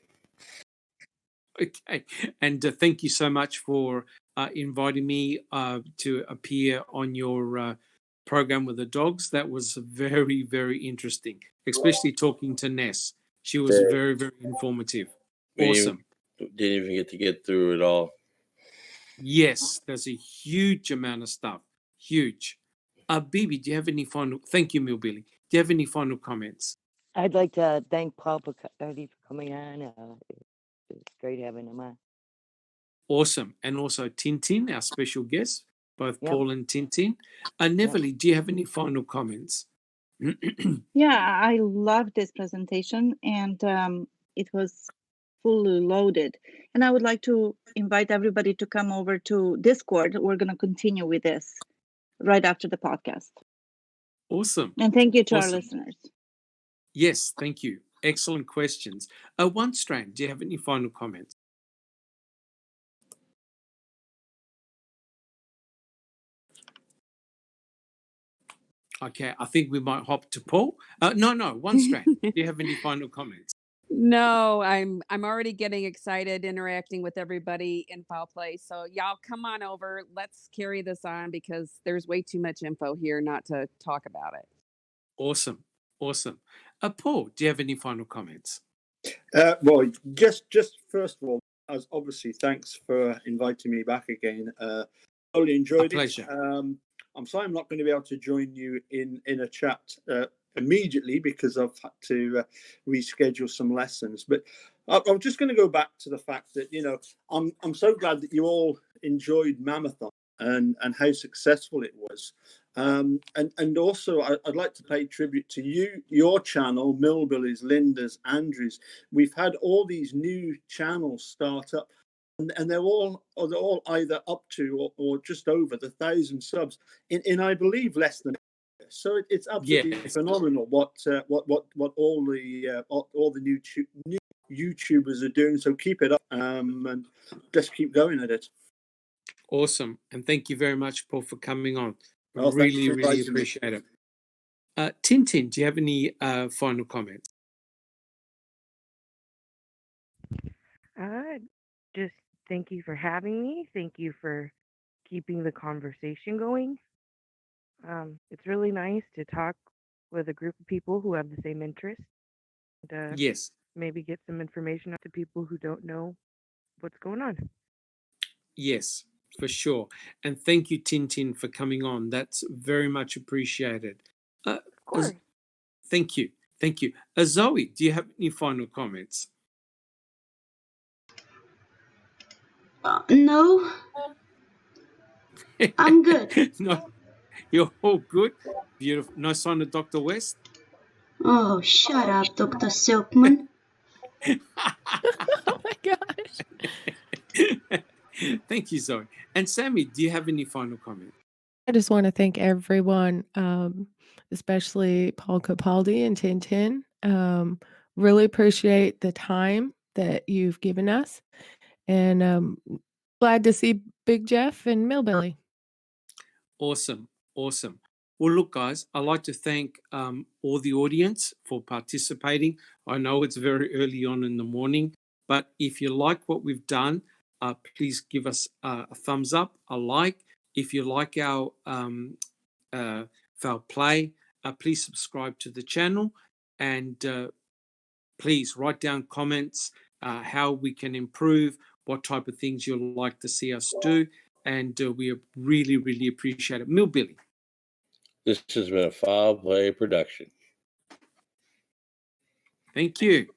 Okay, and thank you so much for inviting me to appear on your program with the dogs. That was very, very interesting, especially talking to Ness. She was very, very informative. Awesome. Didn't even get through it all. Yes, there's a huge amount of stuff. Huge. Bibi, do you have any final? Thank you, Millbilly. Do you have any final comments? I'd like to thank Paul Picardi for coming on. It's great having him on. Awesome. And also Tintin, our special guest, both Yep. Paul and Tintin. Neverly, do you have any final comments? Yeah, I loved this presentation, and it was fully loaded. And I would like to invite everybody to come over to Discord. We're going to continue with this right after the podcast. Awesome. And thank you to our Awesome. listeners. Yes, thank you. Excellent questions. One Strand, do you have any final comments? Okay, I think we might hop to Paul. No, One Strand, do you have any final comments? No, I'm already getting excited interacting with everybody in Foul Play. So y'all come on over. Let's carry this on, because there's way too much info here not to talk about it. Awesome. Paul, do you have any final comments? Well, just first of all, as obviously, thanks for inviting me back again. Totally enjoyed A pleasure. it. I'm sorry I'm not going to be able to join you in a chat immediately, because I've had to reschedule some lessons. But I'm just going to go back to the fact that, I'm so glad that you all enjoyed Mammothon and how successful it was. And also, I'd like to pay tribute to your channel, Millbillies, Linda's, Andrews. We've had all these new channels start up. and they're all either up to or just over the 1,000 subs in I believe less than. So it's absolutely phenomenal what all the new YouTubers are doing. So keep it up, and just keep going at it. Awesome, and thank you very much, Paul, for coming on. Oh, really appreciate it. Tintin, do you have any final comments? Just thank you for having me. Thank you for keeping the conversation going. It's really nice to talk with a group of people who have the same interests. And, yes. Maybe get some information out to people who don't know what's going on. Yes, for sure. And thank you, Tintin, for coming on. That's very much appreciated. Of course. Thank you. Thank you. Zoe, do you have any final comments? No. I'm good. No, you're all good. Beautiful. No sign of Dr. West? Oh, shut up, Dr. Silkman. Oh my gosh. Thank you, Zoe. And Sammy, do you have any final comments? I just want to thank everyone, especially Paul Capaldi and Tintin. Really appreciate the time that you've given us. And glad to see Big Jeff and Millbilly. Awesome. Awesome. Well, look, guys, I'd like to thank all the audience for participating. I know it's very early on in the morning, but if you like what we've done, please give us a thumbs up, a like. If you like our play, please subscribe to the channel, and please write down comments, how we can improve, what type of things you'd like to see us do, and we really appreciate it. Millbilly. This has been a Foul Play production. Thank you.